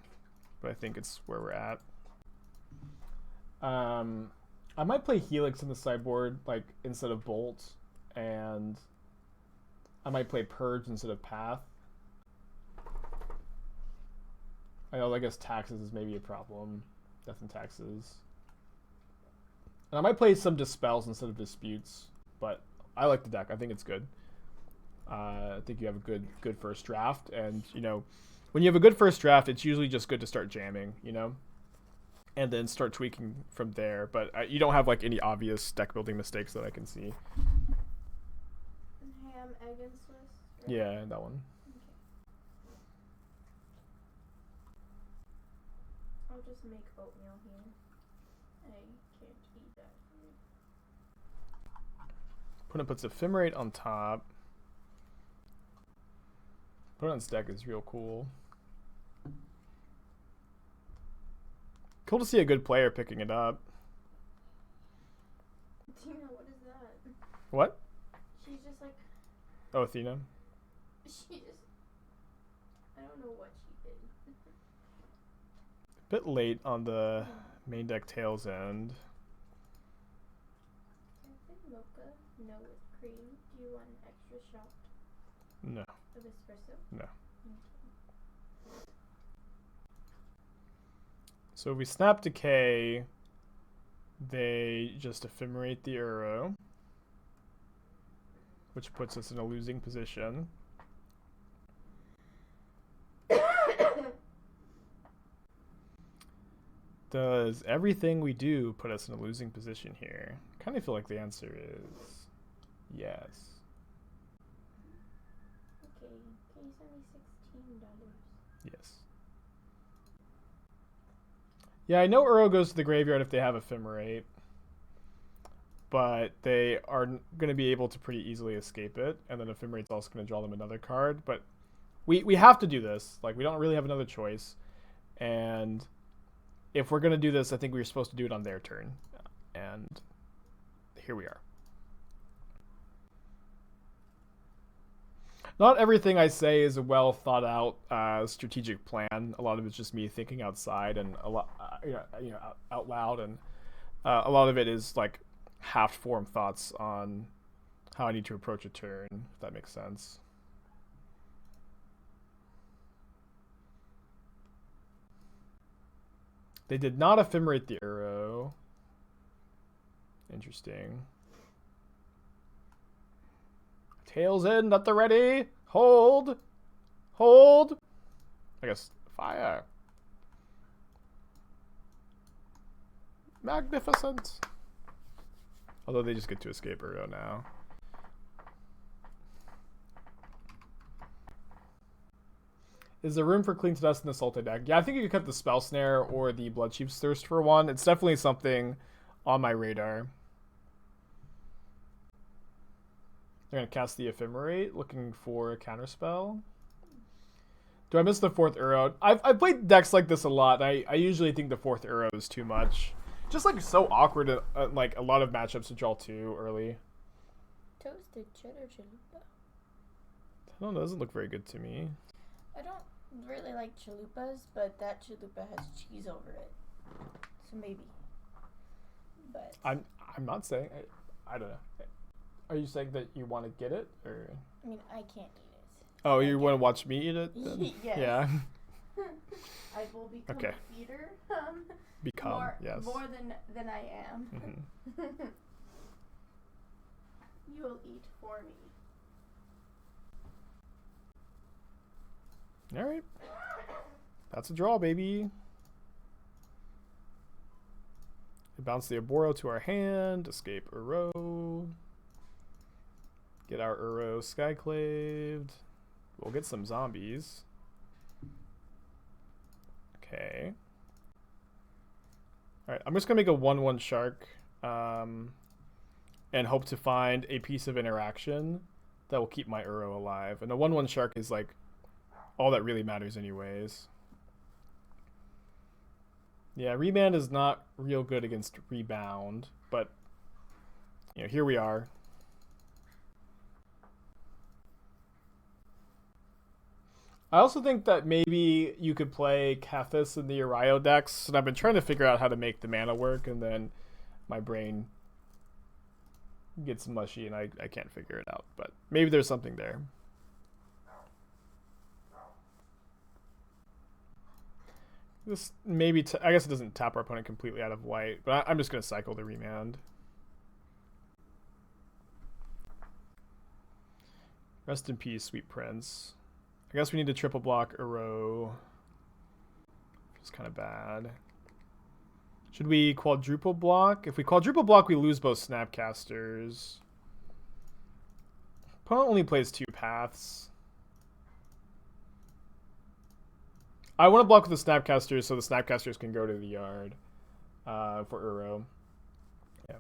but I think it's where we're at. I might play Helix in the sideboard, like instead of Bolt, and I might play Purge instead of Path. I know, I guess Taxes is maybe a problem. Death and Taxes. And I might play some Dispels instead of Disputes, but I like the deck. I think it's good. I think you have a good first draft, and you know, when you have a good first draft, it's usually just good to start jamming, you know, and then start tweaking from there. But you don't have like any obvious deck building mistakes that I can see. Ham, egg, and Swiss. Right? Yeah, that one. Okay. I'll just make oatmeal here. I can't eat that food. Opponent puts Ephemerate on top. Opponent's deck is real cool. Cool to see a good player picking it up. Tina, what is that? What? She's just like, Oh, Athena. she just, I don't know what she did. Bit late on the main deck tails end. Can I say mocha? No, with cream. Do you want an extra shot No, of espresso? no. Okay. So if we snap Decay, they just ephemerate the Uro, which puts us in a losing position. Does everything we do put us in a losing position here? I kind of feel like the answer is yes. Okay, can you send me $16? Yes. Yeah, I know Uro goes to the graveyard if they have Ephemerate, but they are going to be able to pretty easily escape it, and then Ephemerate's also going to draw them another card, but we have to do this. Like, we don't really have another choice, and if we're going to do this, I think we were supposed to do it on their turn, and here we are. Not everything I say is a well thought out strategic plan. A lot of it's just me thinking outside and a lot, out loud, and a lot of it is like half-formed thoughts on how I need to approach a turn. If that makes sense. They did not ephemerate the Uro. Interesting. Tails end at the ready. Hold. Hold. I guess fire. Magnificent. Although they just get to escape Uro now. Is there room for Cling to Dust in the Sultai deck? Yeah, I think you could cut the Spell Snare or the Bloodchief's Thirst for one. It's definitely something on my radar. They're going to cast the Ephemerate, looking for a counterspell. Do I miss the fourth Uro? I've played decks like this a lot. I usually think the fourth Uro is too much. Just like so awkward at like a lot of matchups to draw two early. Toasted cheddar chalupa. I don't know, it doesn't look very good to me. I don't really like chalupas, but that chalupa has cheese over it. So maybe. But I'm not saying I don't know. Are you saying that you want to get it, or? I mean, I can't eat it. Oh, you want to watch me eat it? Then? Yes. Yeah. I will become Okay. a feeder. Become, yes. More than I am. Mm-hmm. You will eat for me. All right. That's a draw, baby. We bounce the Oboro to our hand. Escape Uro. Get our Uro Skyclaved. We'll get some zombies. Okay. Alright, I'm just going to make a 1/1 Shark. And hope to find a piece of interaction that will keep my Uro alive. And a 1/1 Shark is like all that really matters anyways. Yeah, Remand is not real good against Rebound, but you know, here we are. I also think that maybe you could play Kethis in the Uriah decks, and I've been trying to figure out how to make the mana work, and then my brain gets mushy and I can't figure it out, but maybe there's something there. This maybe, I guess it doesn't tap our opponent completely out of white, but I'm just going to cycle the Remand. Rest in peace, sweet prince. I guess we need to triple block Uro. It's kind of bad. Should we quadruple block? If we quadruple block, we lose both Snapcasters. Opponent only plays 2 paths. I want to block with the Snapcasters so the Snapcasters can go to the yard for Uro. Yeah.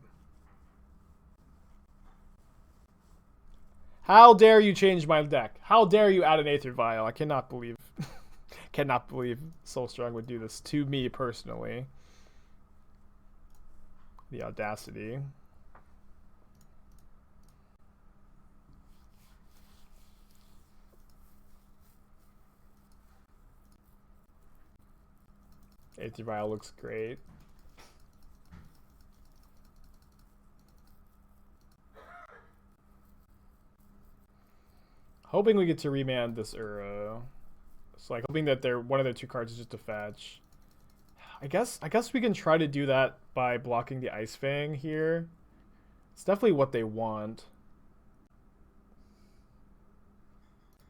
How dare you change my deck? How dare you add an Aether Vial? I cannot believe cannot believe Soulstrong would do this to me personally. The audacity. Aether Vial looks great. Hoping we get to remand this Uro. So like hoping that one of their 2 cards is just a fetch. I guess we can try to do that by blocking the Ice Fang here. It's definitely what they want.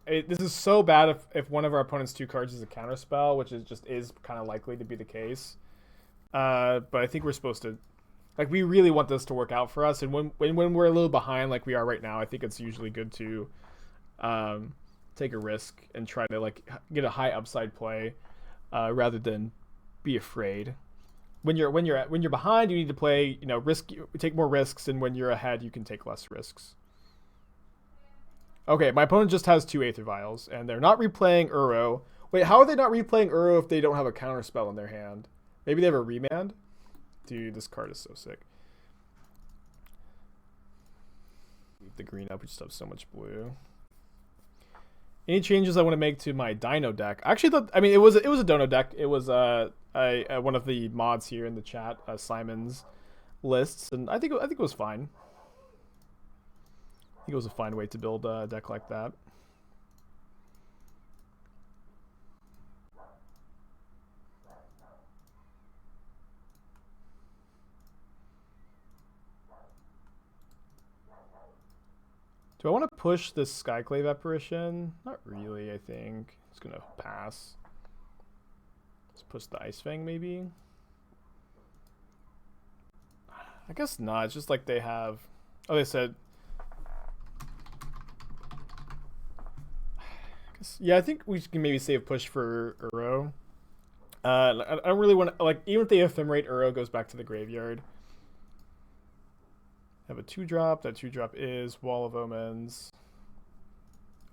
This is so bad if one of our opponent's 2 cards is a counterspell, which is kind of likely to be the case. But I think we're supposed to, like, we really want this to work out for us. And when we're a little behind, like we are right now, I think it's usually good to take a risk and try to like get a high upside play rather than be afraid. When you're behind, you need to play, you know, take more risks, and when you're ahead, you can take less risks. Okay, my opponent just has 2 Aether Vials, and they're not replaying Uro. Wait, how are they not replaying Uro if they don't have a counter spell in their hand? Maybe they have a Remand? Dude, this card is so sick. Leave the green up, we just have so much blue. Any changes I want to make to my Dino deck? I actually thought, I mean, it was a Dono deck. It was one of the mods here in the chat, Simon's lists, and I think it was fine. I think it was a fine way to build a deck like that. Do I want to push this Skyclave Apparition? Not really, I think. It's going to pass. Let's push the Ice Fang, maybe? I guess not. It's just like they have... Oh, they said... Yeah, I think we can maybe save push for Uro. I don't really want to... Like, even if they ephemerate, Uro goes back to the graveyard. Have a 2-drop. That 2-drop is Wall of Omens.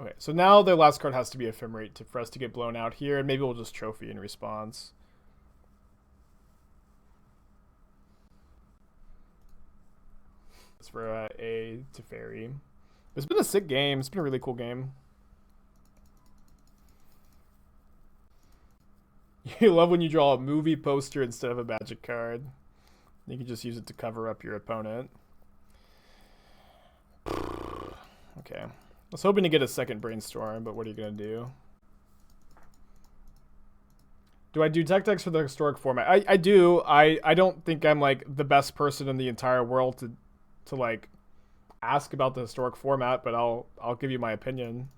Okay, so now their last card has to be ephemerate for us to get blown out here, and maybe we'll just trophy in response. That's for A to Fairy. It's been a sick game. It's been a really cool game. You love when you draw a movie poster instead of a Magic card. You can just use it to cover up your opponent. Okay. I was hoping to get a second Brainstorm, but what are you going to do? Do I do tech decks for the historic format? I do. I don't think I'm like the best person in the entire world to like ask about the historic format, but I'll give you my opinion.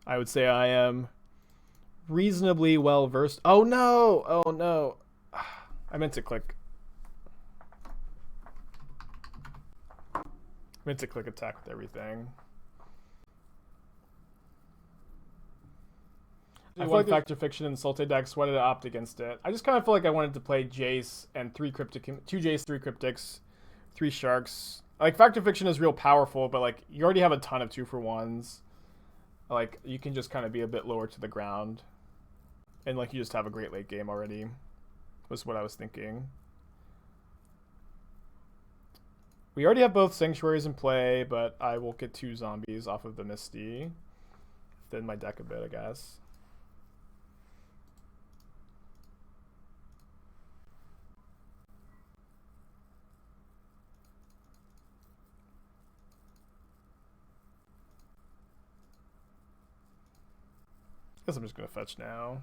I would say I am reasonably well versed. Oh no! Oh no! I meant to click. Meant to click attack with everything. I feel like Factor Fiction and Sultai decks. Why did I opt against it? I just kind of feel like I wanted to play Jace and 2 Jace, 3 Cryptics, 3 Sharks. Like, Factor Fiction is real powerful, but like you already have a ton of 2-for-1s. Like, you can just kind of be a bit lower to the ground. And like you just have a great late game already, was what I was thinking. We already have both Sanctuaries in play, but I will get 2 zombies off of the Misty. Thin my deck a bit, I guess. Guess I'm just gonna fetch now.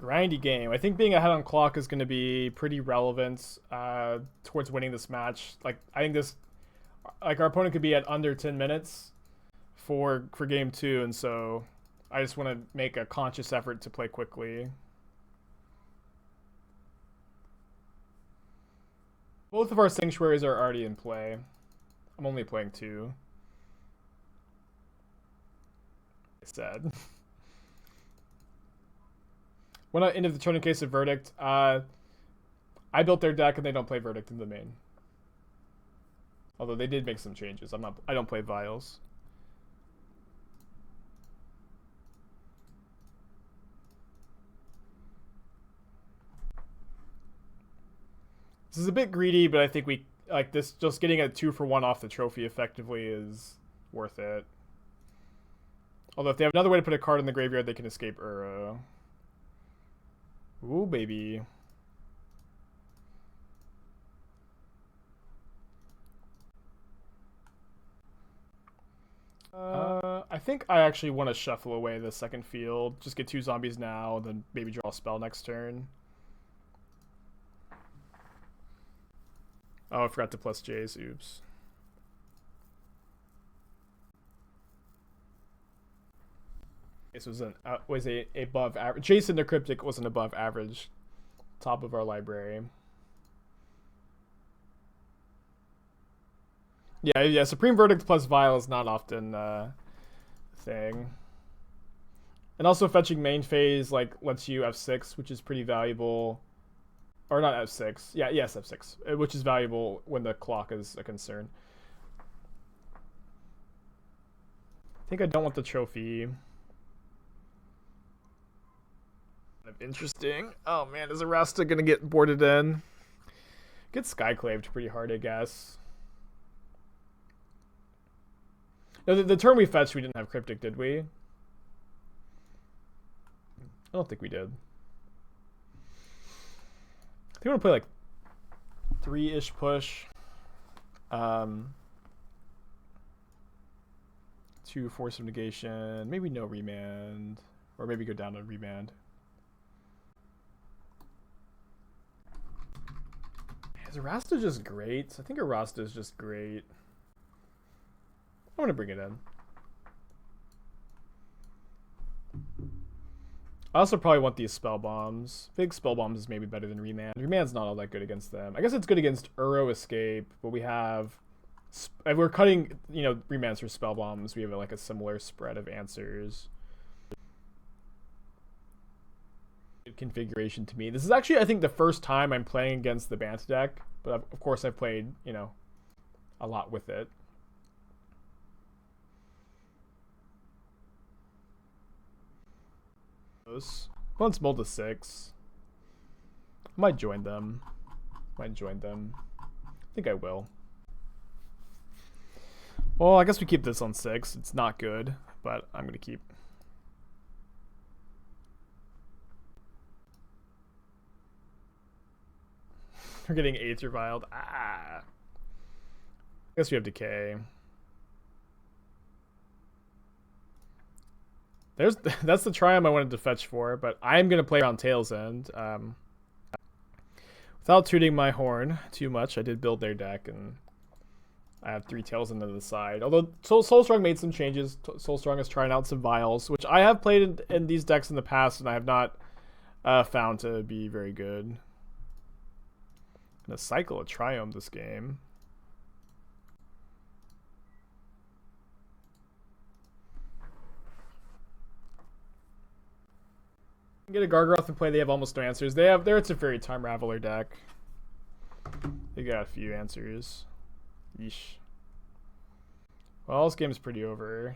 Grindy game. I think being ahead on clock is gonna be pretty relevant towards winning this match. Like I think this, like our opponent could be at under 10 minutes for game 2, and so I just want to make a conscious effort to play quickly. Both of our Sanctuaries are already in play. I'm only playing 2. Sad. When I into the turn in case of Verdict, I built their deck and they don't play Verdict in the main. Although they did make some changes. I don't play Vials. This is a bit greedy, but I think we like this. Just getting a 2-for-1 off the trophy effectively is worth it. Although if they have another way to put a card in the graveyard, they can escape Uro. Ooh, baby. I think I actually want to shuffle away the second field. Just get 2 zombies now, then maybe draw a spell next turn. Oh, I forgot to plus Jace. Oops. This was a above average. Jason the Cryptic was an above average top of our library. Yeah. Supreme Verdict plus Vial is not often a thing. And also fetching main phase like lets you F6, which is pretty valuable. Or not F6. Yes, F6, which is valuable when the clock is a concern. I think I don't want the trophy. Interesting. Oh man, is Arasta gonna get boarded in? Get Skyclaved pretty hard, I guess. No, the turn we fetched, we didn't have Cryptic, did we? I don't think we did. I think I'm gonna play like 3-ish push. 2 Force of Negation, maybe no Remand, or maybe go down to Remand. Is Arasta just great? I think Arasta is just great. I'm gonna bring it in. I also probably want these spell bombs. Big spell bombs is maybe better than Remand. Remand's not all that good against them. I guess it's good against Uro Escape, but we have... If we're cutting, Remands for spell bombs, we have like a similar spread of answers. Configuration to me. This is actually, I think, the first time I'm playing against the Bant deck, but of course I've played, a lot with it. Once mold to 6. I might join them. I think I will. Well, I guess we keep this on 6. It's not good, but I'm gonna keep. We're getting Aether Vialed. I guess we have Decay. That's the Triome I wanted to fetch for, but I'm gonna play around Tail's End. Without tooting my horn too much, I did build their deck, and I have 3 Tail's End to the side. Although Soulstrong made some changes. Soulstrong is trying out some Vials, which I have played in these decks in the past, and I have not found to be very good. Gonna cycle a Triome this game. Get a Gargaroth and play. They have almost no answers. It's a very Time Raveler deck. They got a few answers. Yeesh. Well, this game is pretty over.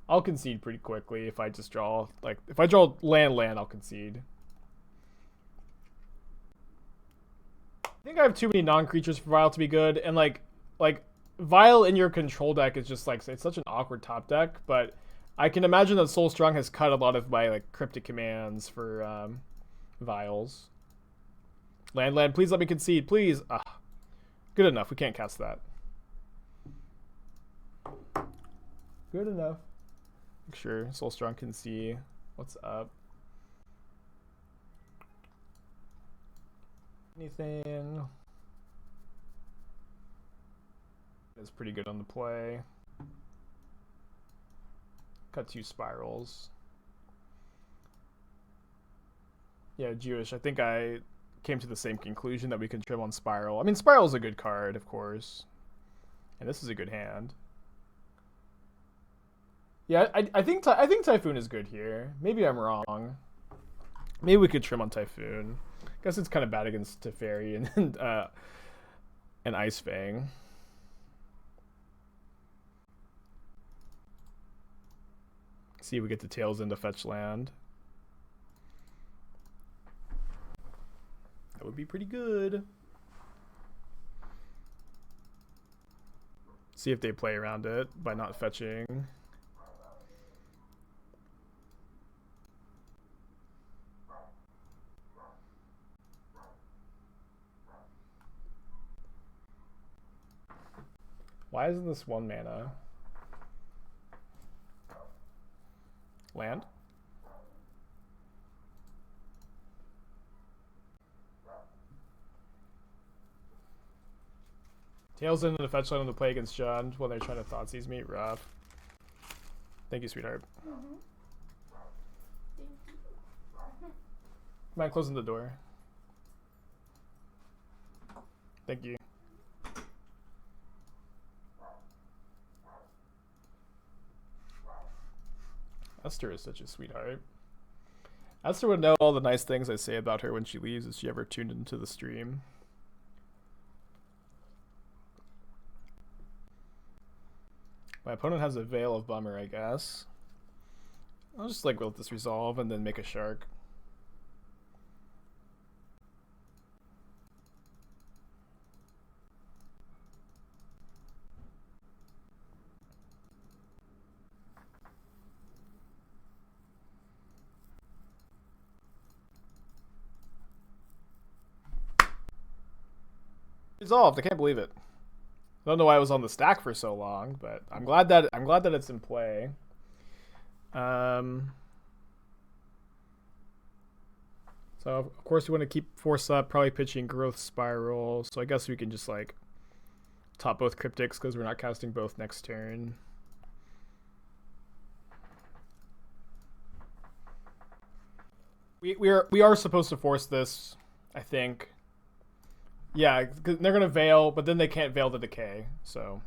I'll concede pretty quickly if I just draw, like, if I draw land, I'll concede. I think I have too many non-creatures for Vial to be good, and like Vial in your control deck is just like, it's such an awkward top deck, but I can imagine that Soulstrong has cut a lot of my like cryptic commands for Vials. Land, please let me concede, please. Good enough, we can't cast that. Good enough. Make sure Soulstrong can see what's up. Anything? That's pretty good on the play. Cut 2 spirals. Yeah, Jewish. I think I came to the same conclusion that we can trim on Spiral. I mean, Spiral's a good card, of course. And this is a good hand. Yeah, I think Typhoon is good here. Maybe I'm wrong. Maybe we could trim on Typhoon. Guess it's kind of bad against Teferi and Ice Fang. See if we get the Tails in to fetch land. That would be pretty good. See if they play around it by not fetching. Why isn't this 1 mana? Land? Tails into the fetch land on the play against John when they're trying to Thoughtseize me. Rough. Thank you, sweetheart. Mind closing the door. Thank you. Esther is such a sweetheart. Esther would know all the nice things I say about her when she leaves if she ever tuned into the stream. My opponent has a Veil of Bummer, I guess. I'll just like let this resolve and then make a shark. Resolved. I can't believe it. I don't know why it was on the stack for so long, but I'm glad that it's in play. So of course we want to keep Force up, probably pitching Growth Spiral. So I guess we can just like top both Cryptics because we're not casting both next turn. We are supposed to force this, I think. Yeah, cause they're gonna Veil, but then they can't Veil the Decay, so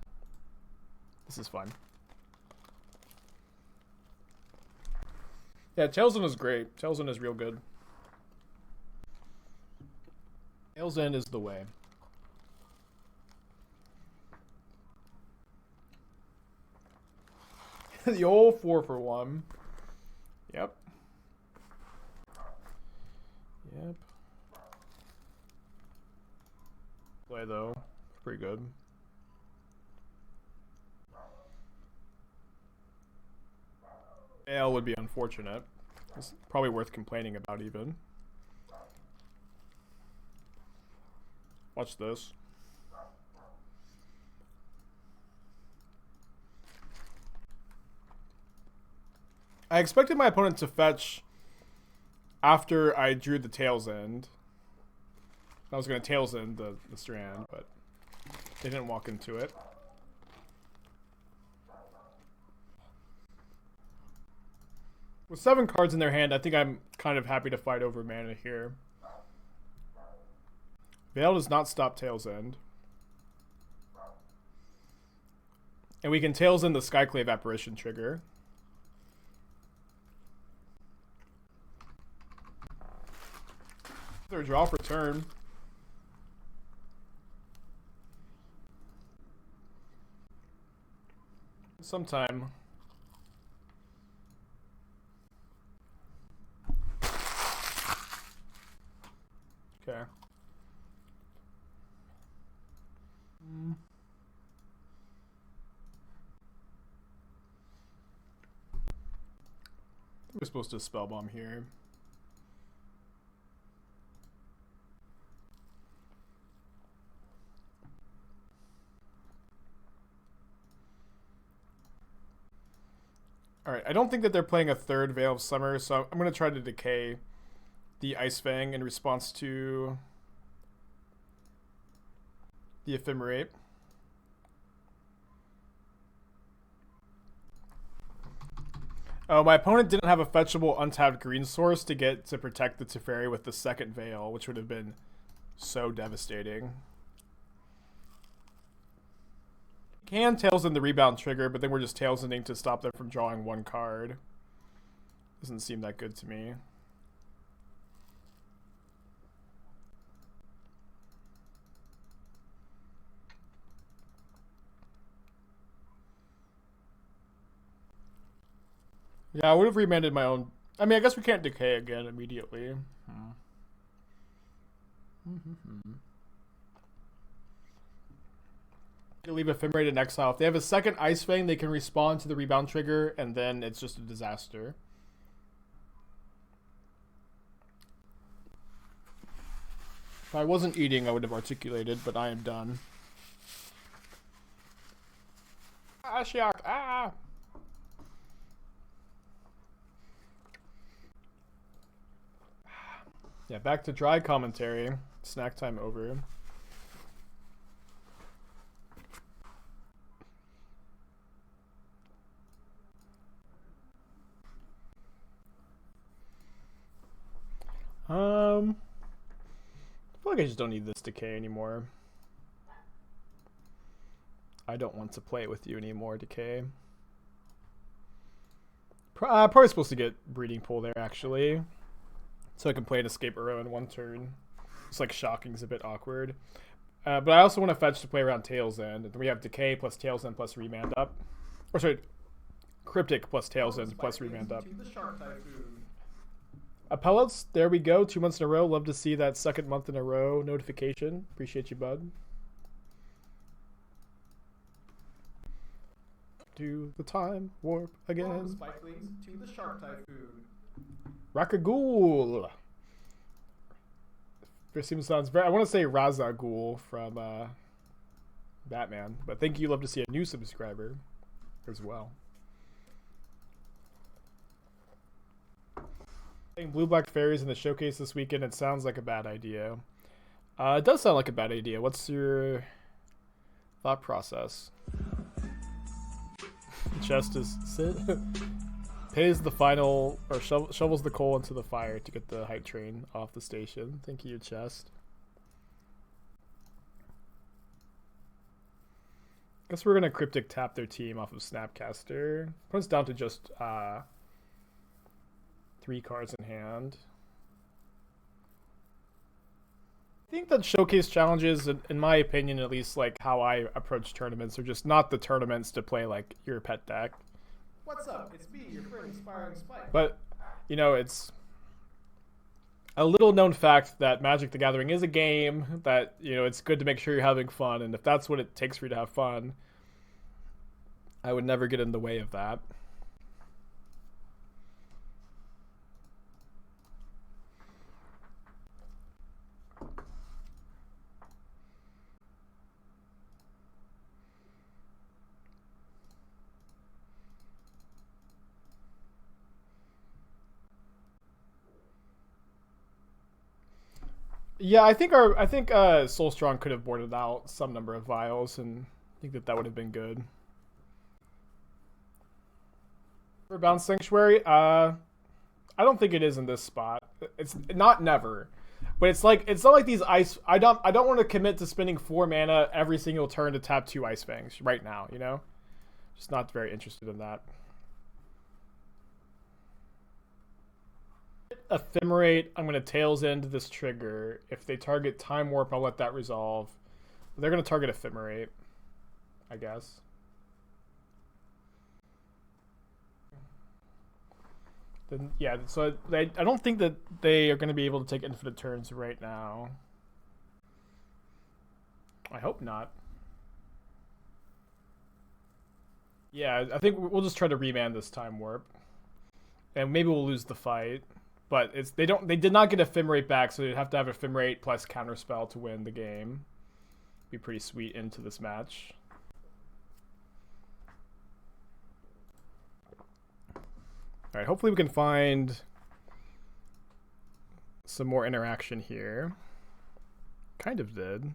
this is fun. Yeah, Tailsin is great. Tailsin is real good. Tailsin is the way. The old 4-for-1. Yep. Yep. Play though, pretty good. AL would be unfortunate. It's probably worth complaining about even. Watch this. I expected my opponent to fetch after I drew the Tails End. I was going to Tails End the Strand, but they didn't walk into it. With 7 cards in their hand, I think I'm kind of happy to fight over mana here. Veil does not stop Tails End. And we can Tails End the Skyclave Apparition trigger. Their draw for turn. Sometime. We're supposed to Spellbomb here. Alright, I don't think that they're playing a third Veil of Summer, so I'm going to try to Decay the Ice Fang in response to the Ephemerate. Oh, my opponent didn't have a fetchable untapped green source to get to protect the Teferi with the second Veil, which would have been so devastating. Can Tails in the rebound trigger, but then we're just Tails ending to stop them from drawing one card. Doesn't seem that good to me. Yeah, I would have remanded my own. I mean, I guess we can't Decay again immediately. You leave Ephemerate in exile. If they have a second Ice Fang, they can respond to the rebound trigger, and then it's just a disaster. If I wasn't eating, I would have articulated, but I am done. Ah, Shark! Ah! Yeah, back to dry commentary. Snack time over. I feel like I just don't need this Decay anymore. I don't want to play with you anymore, Decay. Probably supposed to get Breeding Pool there, actually. So I can play an Escape Arrow in one turn. It's like Shocking's a bit awkward. But I also want to fetch to play around Tails End. And then we have Decay plus Tails End plus Remand up. Or sorry, Cryptic plus Tails End plus Remand up. To the Shark Typhoon. Appellates, there we go. 2 months in a row. Love to see that second month in a row notification. Appreciate you, bud. Do the time warp again. Spikelings to the Shark Typhoon. Rakaghoul. This seems sounds very. I want to say Razagul from Batman, but thank you. Love to see a new subscriber as well. Playing Blue Black Fairies in the showcase this weekend. It sounds like a bad idea. It does sound like a bad idea. What's your thought process? Chest is sit. Pays the final, or shovels the coal into the fire to get the hype train off the station. Thank you, Chest. Guess we're gonna Cryptic tap their team off of Snapcaster. Puts down to just 3 cards in hand. I think that showcase challenges, in my opinion at least, like how I approach tournaments, are just not the tournaments to play like your pet deck. What's up? It's me, your friend Inspiring Spike. But, you know, it's a little known fact that Magic the Gathering is a game, that, you know, it's good to make sure you're having fun, and if that's what it takes for you to have fun, I would never get in the way of that. Yeah, I think Soulstrong could have boarded out some number of vials, and I think that would have been good. For Bound Sanctuary, I don't think it is in this spot. It's not never, but it's not like these ice. I don't want to commit to spending 4 mana every single turn to tap 2 Ice Fangs right now. You know, just not very interested in that. Ephemerate, I'm going to Tails End this trigger. If they target Time Warp, I'll let that resolve. They're going to target Ephemerate, I guess. Then, yeah, so I don't think that they are going to be able to take infinite turns right now. I hope not. Yeah, I think we'll just try to remand this Time Warp. and maybe we'll lose the fight. But they did not get Ephemerate back, so they'd have to have Ephemerate plus Counterspell to win the game. Be pretty sweet into this match. All right, hopefully we can find some more interaction here. Kind of did.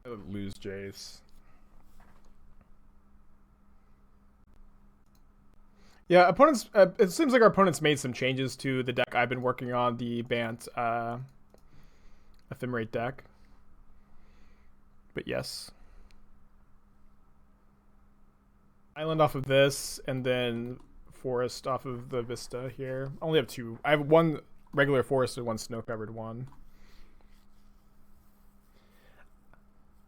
I'll lose Jace. Yeah, opponents. It seems like our opponents made some changes to the deck I've been working on, the Bant Ephemerate deck. But yes. Island off of this, and then Forest off of the Vista here. I only have two. I have one regular Forest and one snow-covered one.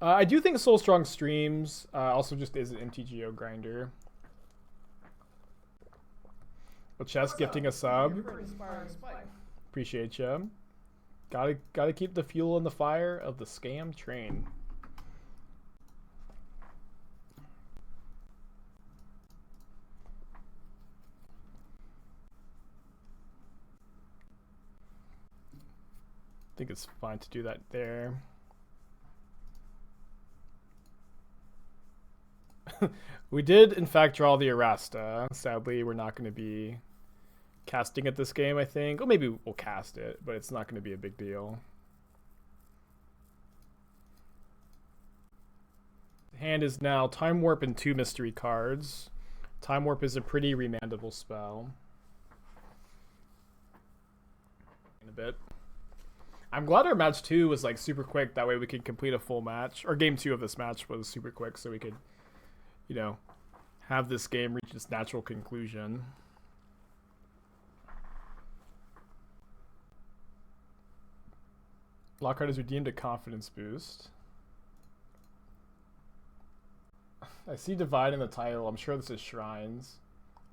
I do think Soulstrong streams also just is an MTGO grinder. Well, Chess gifting a sub. Appreciate you. Gotta keep the fuel in the fire of the scam train. I think it's fine to do that there. We did, in fact, draw the Arasta. Sadly, we're not going to be casting it this game, I think. Or maybe we'll cast it, but it's not going to be a big deal. The hand is now Time Warp and 2 mystery cards. Time Warp is a pretty remandable spell. In a bit. I'm glad our match 2 was like super quick. That way we could complete a full match. Or game 2 of this match was super quick, so we could, you know, have this game reach its natural conclusion. Lockhart has redeemed a confidence boost. I see Divide in the title. I'm sure this is Shrines.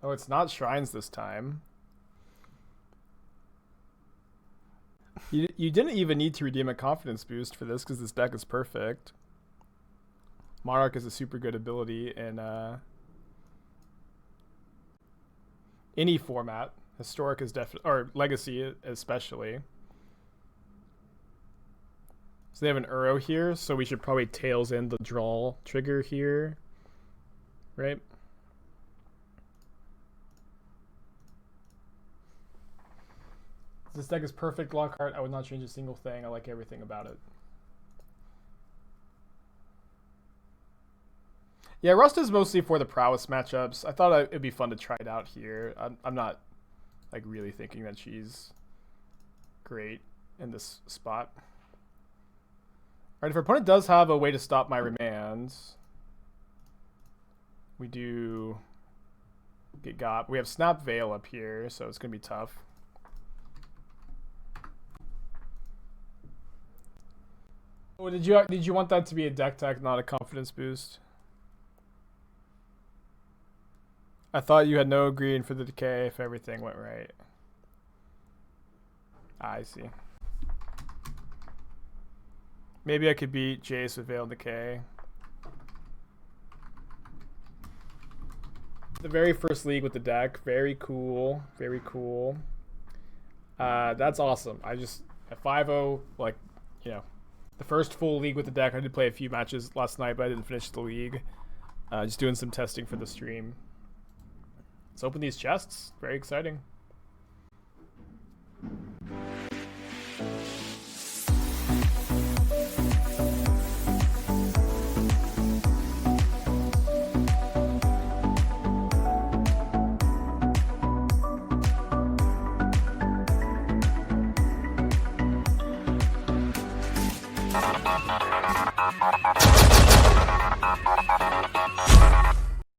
Oh, it's not Shrines this time. You didn't even need to redeem a confidence boost for this because this deck is perfect. Monarch is a super good ability in any format. Historic is definitely, or Legacy especially. So they have an Uro here, so we should probably Tails in the draw trigger here, right? This deck is perfect, Lockhart. I would not change a single thing. I like everything about it. Yeah, Rust is mostly for the prowess matchups. I thought it'd be fun to try it out here. I'm not like really thinking that she's great in this spot. All right, if our opponent does have a way to stop my remands, we do get got. We have Snap Veil up here, so it's gonna be tough. Oh, did you want that to be a deck tech, not a confidence boost? I thought you had no green for the decay if everything went right. I see. Maybe I could beat Jace with Veil Decay. The very first league with the deck. Very cool. Very cool. That's awesome. I just, at 5-0, like, you know, the first full league with the deck. I did play a few matches last night, but I didn't finish the league. Just doing some testing for the stream. Let's open these chests. Very exciting.